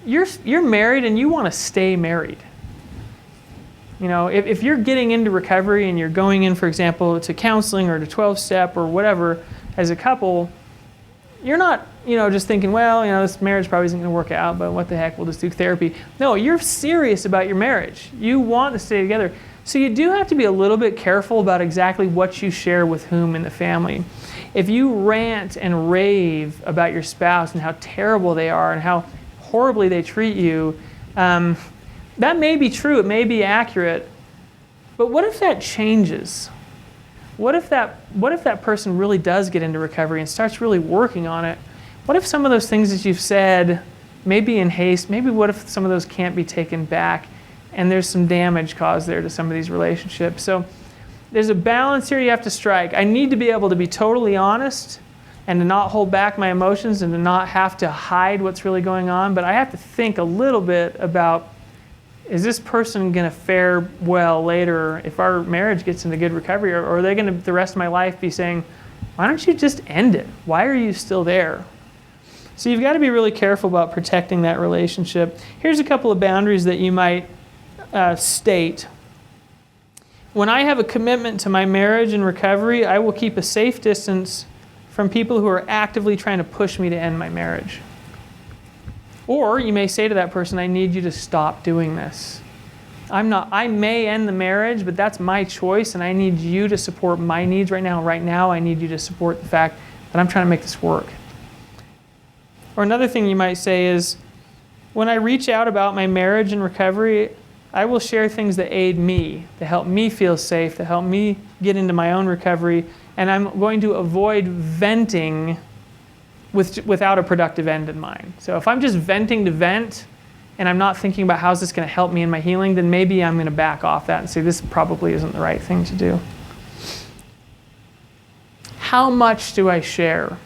You're married and you want to stay married. If you're getting into recovery and you're going in, for example, to counseling or to 12-step or whatever as a couple, you're not, just thinking, this marriage probably isn't going to work out, but what the heck, we'll just do therapy. No, you're serious about your marriage. You want to stay together. So you do have to be a little bit careful about exactly what you share with whom in the family. If you rant and rave about your spouse and how terrible they are and how horribly they treat you, that may be true, it may be accurate, but what if that changes? What if that person really does get into recovery and starts really working on it? What if some of those things that you've said, maybe in haste, maybe what if some of those can't be taken back and there's some damage caused there to some of these relationships? So there's a balance here you have to strike. I need to be able to be totally honest and to not hold back my emotions and to not have to hide what's really going on, but I have to think a little bit about, is this person going to fare well later if our marriage gets into good recovery, or are they going to, the rest of my life, be saying, why don't you just end it? Why are you still there? So you've got to be really careful about protecting that relationship. Here's a couple of boundaries that you might state. When I have a commitment to my marriage and recovery, I will keep a safe distance from people who are actively trying to push me to end my marriage. Or you may say to that person, I need you to stop doing this. I may end the marriage, but that's my choice, and I need you to support my needs right now. Right now, I need you to support the fact that I'm trying to make this work. Or another thing you might say is, when I reach out about my marriage and recovery, I will share things that aid me, that help me feel safe, that help me get into my own recovery, and I'm going to avoid venting without a productive end in mind. So if I'm just venting to vent and I'm not thinking about how's this going to help me in my healing, then maybe I'm going to back off that and say this probably isn't the right thing to do. How much do I share?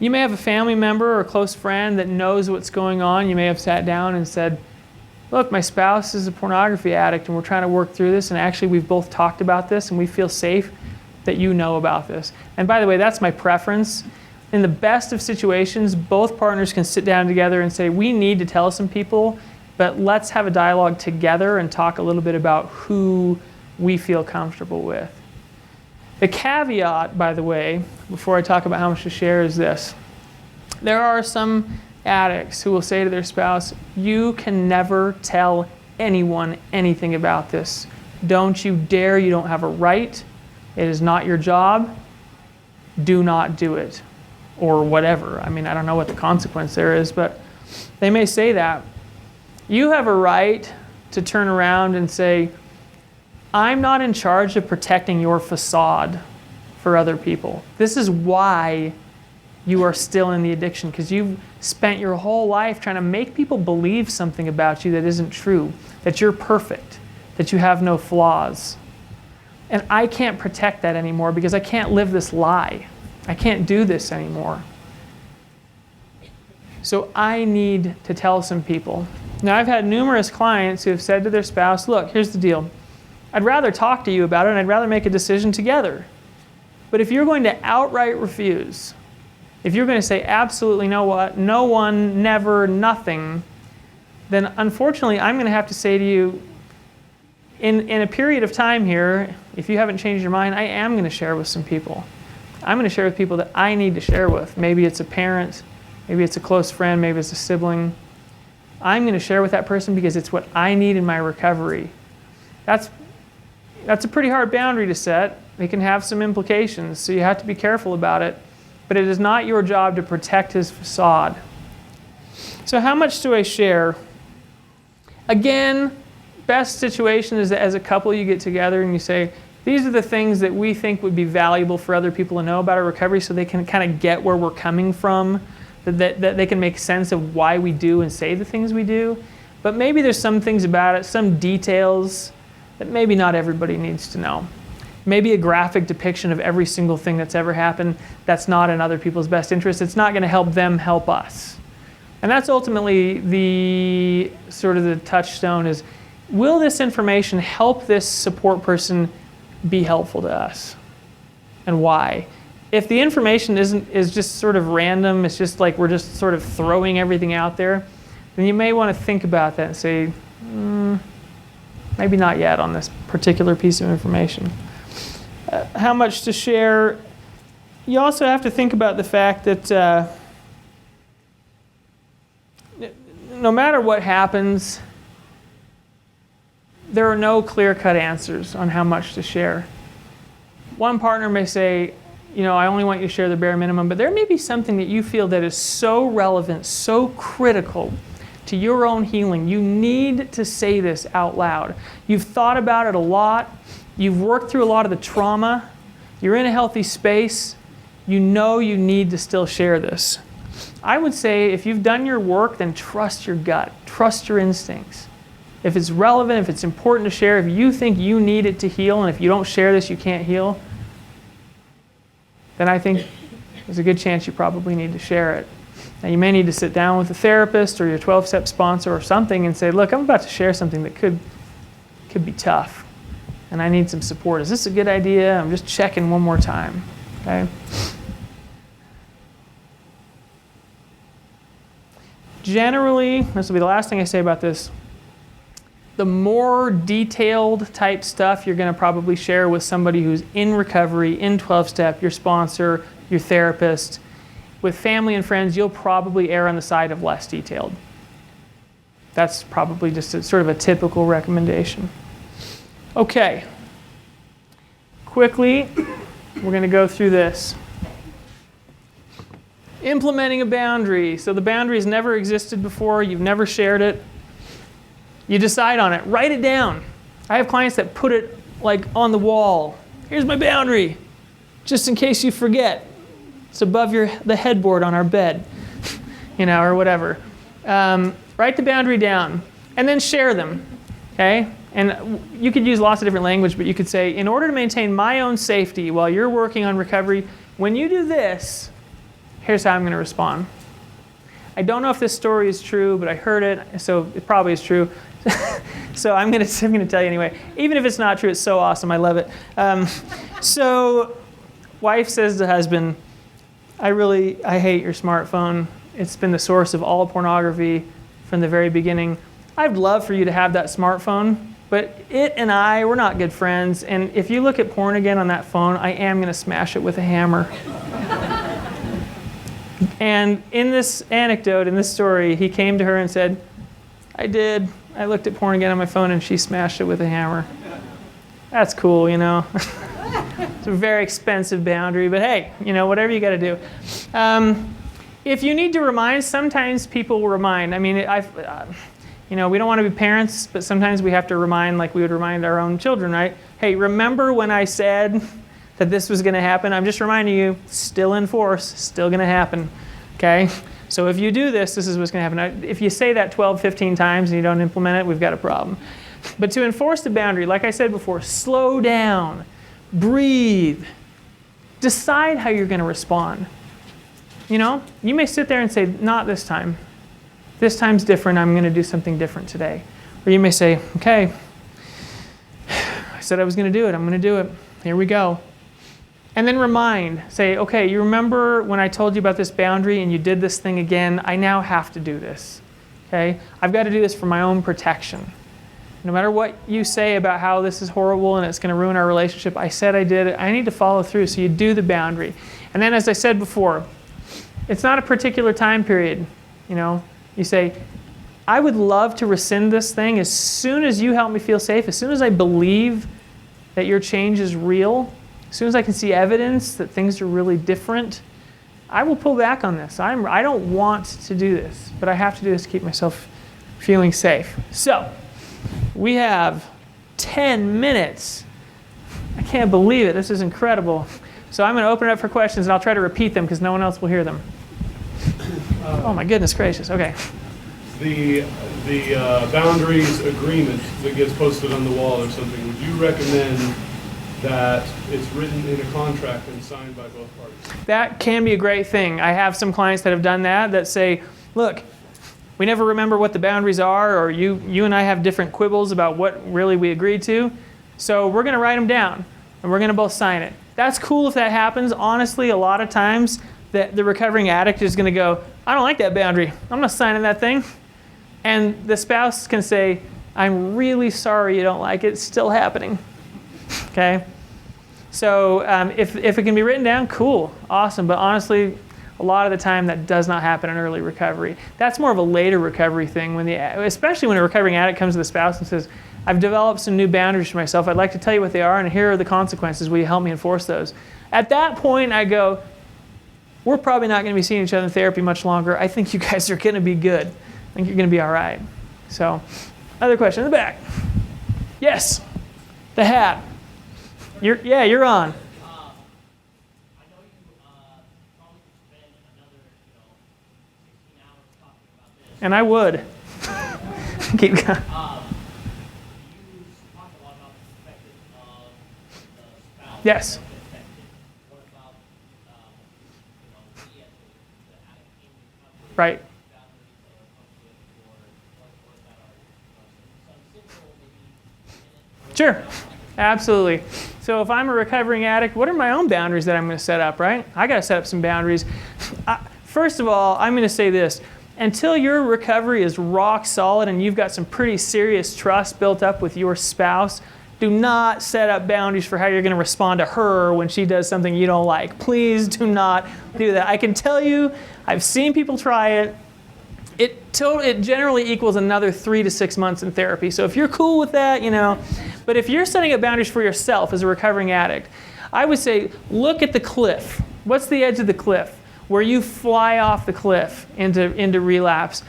You may have a family member or a close friend that knows what's going on. You may have sat down and said, look, my spouse is a pornography addict and we're trying to work through this, and actually we've both talked about this and we feel safe that you know about this. And by the way, that's my preference. In the best of situations, both partners can sit down together and say, we need to tell some people, but let's have a dialogue together and talk a little bit about who we feel comfortable with. The caveat, by the way, before I talk about how much to share, is this. There are some addicts who will say to their spouse, you can never tell anyone anything about this. Don't you dare, you don't have a right. It is not your job. Do not do it. Or whatever. I mean, I don't know what the consequence there is, but they may say that. You have a right to turn around and say, I'm not in charge of protecting your facade for other people. This is why you are still in the addiction, because you've spent your whole life trying to make people believe something about you that isn't true, that you're perfect, that you have no flaws. And I can't protect that anymore because I can't live this lie. I can't do this anymore. So I need to tell some people. Now, I've had numerous clients who have said to their spouse, look, here's the deal. I'd rather talk to you about it and I'd rather make a decision together. But if you're going to outright refuse, if you're going to say absolutely no one, never, nothing, then unfortunately I'm going to have to say to you, in a period of time here, if you haven't changed your mind, I am going to share with some people. I'm going to share with people that I need to share with. Maybe it's a parent, maybe it's a close friend, maybe it's a sibling. I'm going to share with that person because it's what I need in my recovery. That's a pretty hard boundary to set. It can have some implications, so you have to be careful about it. But it is not your job to protect his facade. So how much do I share? Again, best situation is that as a couple you get together and you say, these are the things that we think would be valuable for other people to know about our recovery so they can kind of get where we're coming from, that they can make sense of why we do and say the things we do. But maybe there's some things about it, some details that maybe not everybody needs to know. Maybe a graphic depiction of every single thing that's ever happened that's not in other people's best interest. It's not going to help them help us. And that's ultimately the sort of the touchstone is, will this information help this support person be helpful to us? And why? If the information is just sort of random, it's just like we're just sort of throwing everything out there, then you may want to think about that and say, maybe not yet on this particular piece of information. How much to share? You also have to think about the fact that no matter what happens, there are no clear-cut answers on how much to share. One partner may say, I only want you to share the bare minimum, but there may be something that you feel that is so relevant, so critical to your own healing. You need to say this out loud. You've thought about it a lot. You've worked through a lot of the trauma. You're in a healthy space. You know you need to still share this. I would say if you've done your work, then trust your gut. Trust your instincts. If it's relevant, if it's important to share, if you think you need it to heal, and if you don't share this, you can't heal, then I think there's a good chance you probably need to share it. Now, you may need to sit down with a therapist or your 12-step sponsor or something and say, look, I'm about to share something that could be tough, and I need some support. Is this a good idea? I'm just checking one more time. Okay? Generally, this will be the last thing I say about this, the more detailed type stuff you're going to probably share with somebody who's in recovery, in 12-step, your sponsor, your therapist. With family and friends, you'll probably err on the side of less detailed. That's probably just sort of a typical recommendation. Okay. Quickly, we're going to go through this. Implementing a boundary. So the boundary has never existed before. You've never shared it. You decide on it. Write it down. I have clients that put it like on the wall. Here's my boundary, just in case you forget. It's above the headboard on our bed, or whatever. Write the boundary down, and then share them. Okay? And you could use lots of different language, but you could say, in order to maintain my own safety while you're working on recovery, when you do this, here's how I'm going to respond. I don't know if this story is true, but I heard it, so it probably is true. So I'm going to tell you anyway. Even if it's not true, it's so awesome. I love it. So wife says to husband, I hate your smartphone. It's been the source of all pornography from the very beginning. I'd love for you to have that smartphone, but it and we're not good friends. And if you look at porn again on that phone, I am going to smash it with a hammer. And in this anecdote, in this story, he came to her and said, I did. I looked at porn again on my phone and she smashed it with a hammer. That's cool, It's a very expensive boundary, but hey, whatever you got to do. If you need to remind, sometimes people will remind. I mean, we don't want to be parents, but sometimes we have to remind like we would remind our own children, right? Hey, remember when I said that this was going to happen? I'm just reminding you, still in force, still going to happen, okay? So if you do this, this is what's going to happen. Now, if you say that 12, 15 times and you don't implement it, we've got a problem. But to enforce the boundary, like I said before, slow down, breathe, decide how you're going to respond. You may sit there and say, not this time. This time's different. I'm going to do something different today. Or you may say, okay, I said I was going to do it. I'm going to do it. Here we go. And then remind. Say, okay, you remember when I told you about this boundary and you did this thing again? I now have to do this. Okay? I've got to do this for my own protection. No matter what you say about how this is horrible and it's going to ruin our relationship, I said I did it. I need to follow through. So you do the boundary. And then, as I said before, it's not a particular time period. You say, I would love to rescind this thing as soon as you help me feel safe, as soon as I believe that your change is real, as soon as I can see evidence that things are really different, I will pull back on this. I don't want to do this, but I have to do this to keep myself feeling safe. So, we have 10 minutes. I can't believe it. This is incredible. So I'm going to open it up for questions, and I'll try to repeat them because no one else will hear them. Oh my goodness gracious. Okay. The boundaries agreement that gets posted on the wall or something, would you recommend that it's written in a contract and signed by both parties? That can be a great thing. I have some clients that have done that say, look, we never remember what the boundaries are, or you and I have different quibbles about what really we agreed to, so we're going to write them down, and we're going to both sign it. That's cool if that happens. Honestly, a lot of times the recovering addict is going to go, I don't like that boundary. I'm not signing that thing. And the spouse can say, I'm really sorry you don't like it. It's still happening. Okay? So if it can be written down, cool, awesome. But honestly, a lot of the time that does not happen in early recovery. That's more of a later recovery thing, especially when a recovering addict comes to the spouse and says, I've developed some new boundaries for myself. I'd like to tell you what they are, and here are the consequences. Will you help me enforce those? At that point, I go, we're probably not going to be seeing each other in therapy much longer. I think you guys are going to be good. I think you're going to be all right. So, other question in the back. Yes, the hat. You're on. I know you probably could spend another, 16 hours talking about this. And I would. Keep going. You talk a lot about the perspective of the spouse. Yes. What about, we as the addict in recovery? Right. Boundaries that are conflict or that are some simple, maybe. Sure. Absolutely. So if I'm a recovering addict, what are my own boundaries that I'm going to set up, right? I got to set up some boundaries. First of all, I'm going to say this. Until your recovery is rock solid and you've got some pretty serious trust built up with your spouse, do not set up boundaries for how you're going to respond to her when she does something you don't like. Please do not do that. I can tell you, I've seen people try it. It generally equals another 3 to 6 months in therapy. So if you're cool with that, But if you're setting up boundaries for yourself as a recovering addict, I would say look at the cliff. What's the edge of the cliff? Where you fly off the cliff into relapse.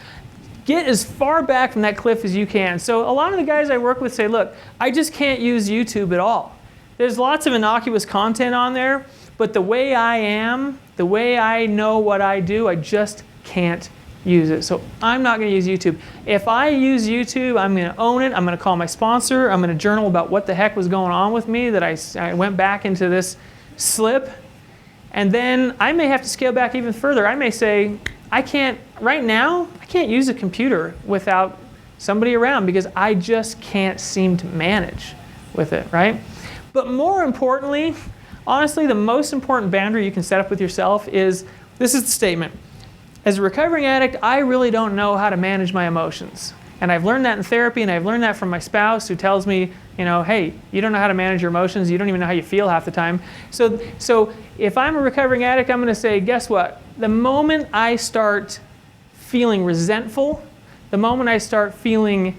Get as far back from that cliff as you can. So a lot of the guys I work with say, look, I just can't use YouTube at all. There's lots of innocuous content on there, but the way I am, the way I know what I do, I just can't use it. So I'm not going to use YouTube. If I use YouTube, I'm going to own it. I'm going to call my sponsor. I'm going to journal about what the heck was going on with me, that I went back into this slip. And then I may have to scale back even further. I may say, right now, I can't use a computer without somebody around because I just can't seem to manage with it, right? But more importantly, honestly, the most important boundary you can set up with yourself is, this is the statement. As a recovering addict, I really don't know how to manage my emotions. And I've learned that in therapy, and I've learned that from my spouse who tells me, hey, you don't know how to manage your emotions, you don't even know how you feel half the time. So if I'm a recovering addict, I'm going to say, guess what? The moment I start feeling resentful, the moment I start feeling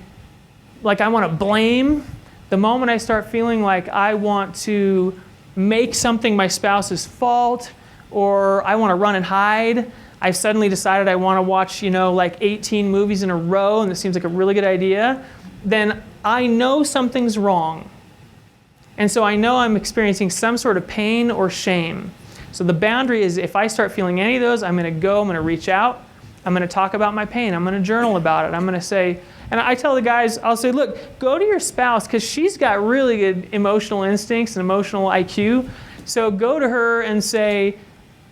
like I want to blame, the moment I start feeling like I want to make something my spouse's fault, or I want to run and hide, I've suddenly decided I want to watch, like 18 movies in a row, and this seems like a really good idea, then I know something's wrong. And so I know I'm experiencing some sort of pain or shame. So the boundary is, if I start feeling any of those, I'm going to reach out, I'm going to talk about my pain, I'm going to journal about it, I'm going to say, and I tell the guys, I'll say, look, go to your spouse, because she's got really good emotional instincts and emotional IQ, so go to her and say,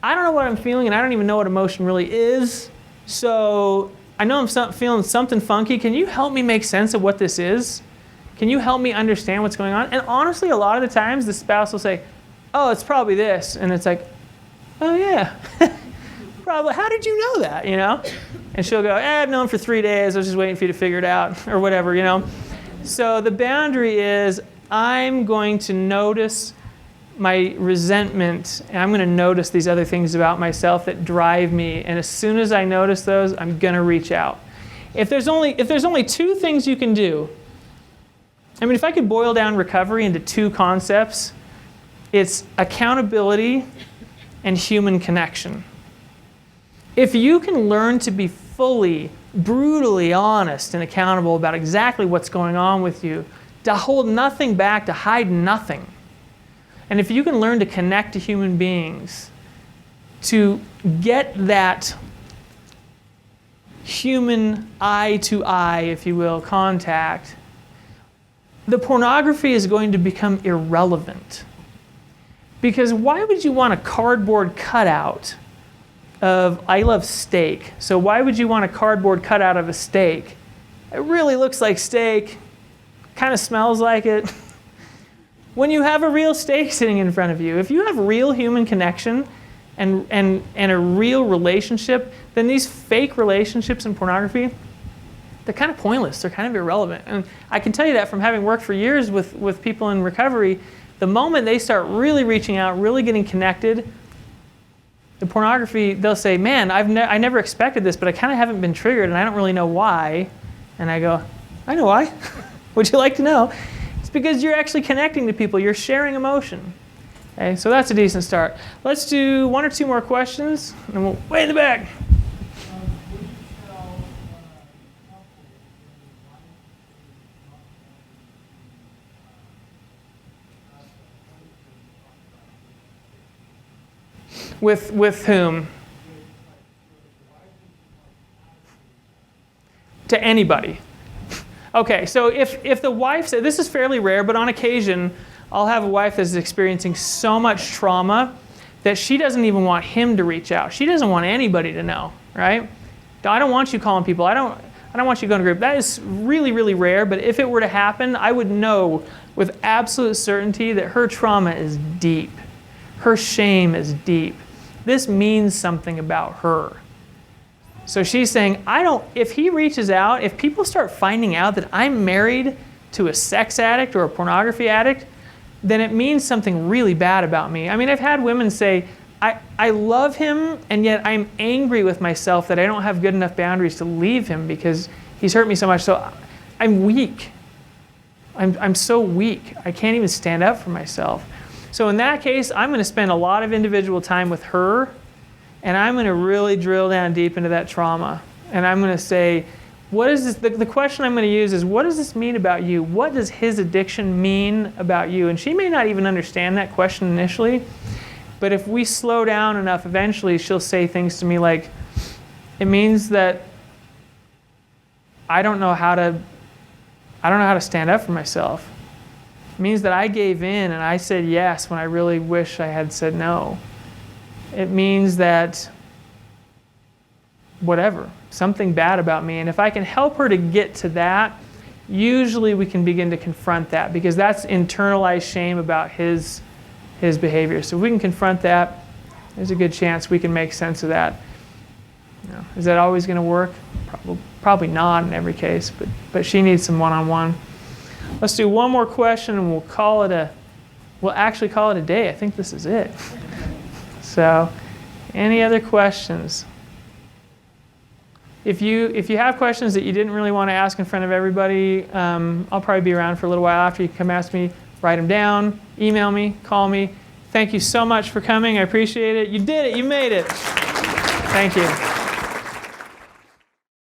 I don't know what I'm feeling, and I don't even know what emotion really is. So I know I'm feeling something funky. Can you help me make sense of what this is? Can you help me understand what's going on? And honestly, a lot of the times the spouse will say, oh, it's probably this. And it's like, oh yeah, probably. How did you know that, And she'll go, I've known for 3 days. I was just waiting for you to figure it out, or whatever, So the boundary is I'm going to notice my resentment, and I'm going to notice these other things about myself that drive me. And as soon as I notice those, I'm going to reach out. If there's only two things you can do, I mean, if I could boil down recovery into two concepts, it's accountability and human connection. If you can learn to be fully, brutally honest and accountable about exactly what's going on with you, to hold nothing back, to hide nothing, and if you can learn to connect to human beings, to get that human eye-to-eye, if you will, contact, the pornography is going to become irrelevant. Because why would you want a cardboard cutout of, I love steak, so why would you want a cardboard cutout of a steak? It really looks like steak, kind of smells like it. When you have a real steak sitting in front of you, if you have real human connection and a real relationship, then these fake relationships in pornography, they're kind of pointless, they're kind of irrelevant. And I can tell you that from having worked for years with people in recovery. The moment they start really reaching out, really getting connected, the pornography, they'll say, man, I never expected this, but I kind of haven't been triggered and I don't really know why. And I go, I know why. Would you like to know? It's because you're actually connecting to people. You're sharing emotion. Okay, so that's a decent start. Let's do one or two more questions, and we'll way in the back. Would you tell couple With whom? To anybody. Okay, so if the wife said, this is fairly rare, but on occasion, I'll have a wife that's experiencing so much trauma that she doesn't even want him to reach out. She doesn't want anybody to know, right? I don't want you calling people. I don't want you going to group. That is really, really rare, but if it were to happen, I would know with absolute certainty that her trauma is deep. Her shame is deep. This means something about her. So she's saying, if he reaches out, if people start finding out that I'm married to a sex addict or a pornography addict, then it means something really bad about me. I mean, I've had women say, I love him, and yet I'm angry with myself that I don't have good enough boundaries to leave him because he's hurt me so much. So I'm weak. I'm so weak. I can't even stand up for myself. So in that case, I'm going to spend a lot of individual time with her, and I'm going to really drill down deep into that trauma. And I'm going to say, what is this? The question I'm going to use is, what does this mean about you? What does his addiction mean about you? And she may not even understand that question initially, but if we slow down enough, eventually she'll say things to me like, it means that I don't know how to stand up for myself. It means that I gave in and I said yes when I really wish I had said no. It means that whatever, something bad about me. And if I can help her to get to that, usually we can begin to confront that, because that's internalized shame about his behavior. So if we can confront that, there's a good chance we can make sense of that. You know, is that always going to work? Probably not in every case, but she needs some one-on-one. Let's do one more question and we'll actually call it a day. I think this is it. So, any other questions? If you have questions that you didn't really want to ask in front of everybody, I'll probably be around for a little while after. You can come ask me, write them down, email me, call me. Thank you so much for coming. I appreciate it. You did it. You made it. Thank you.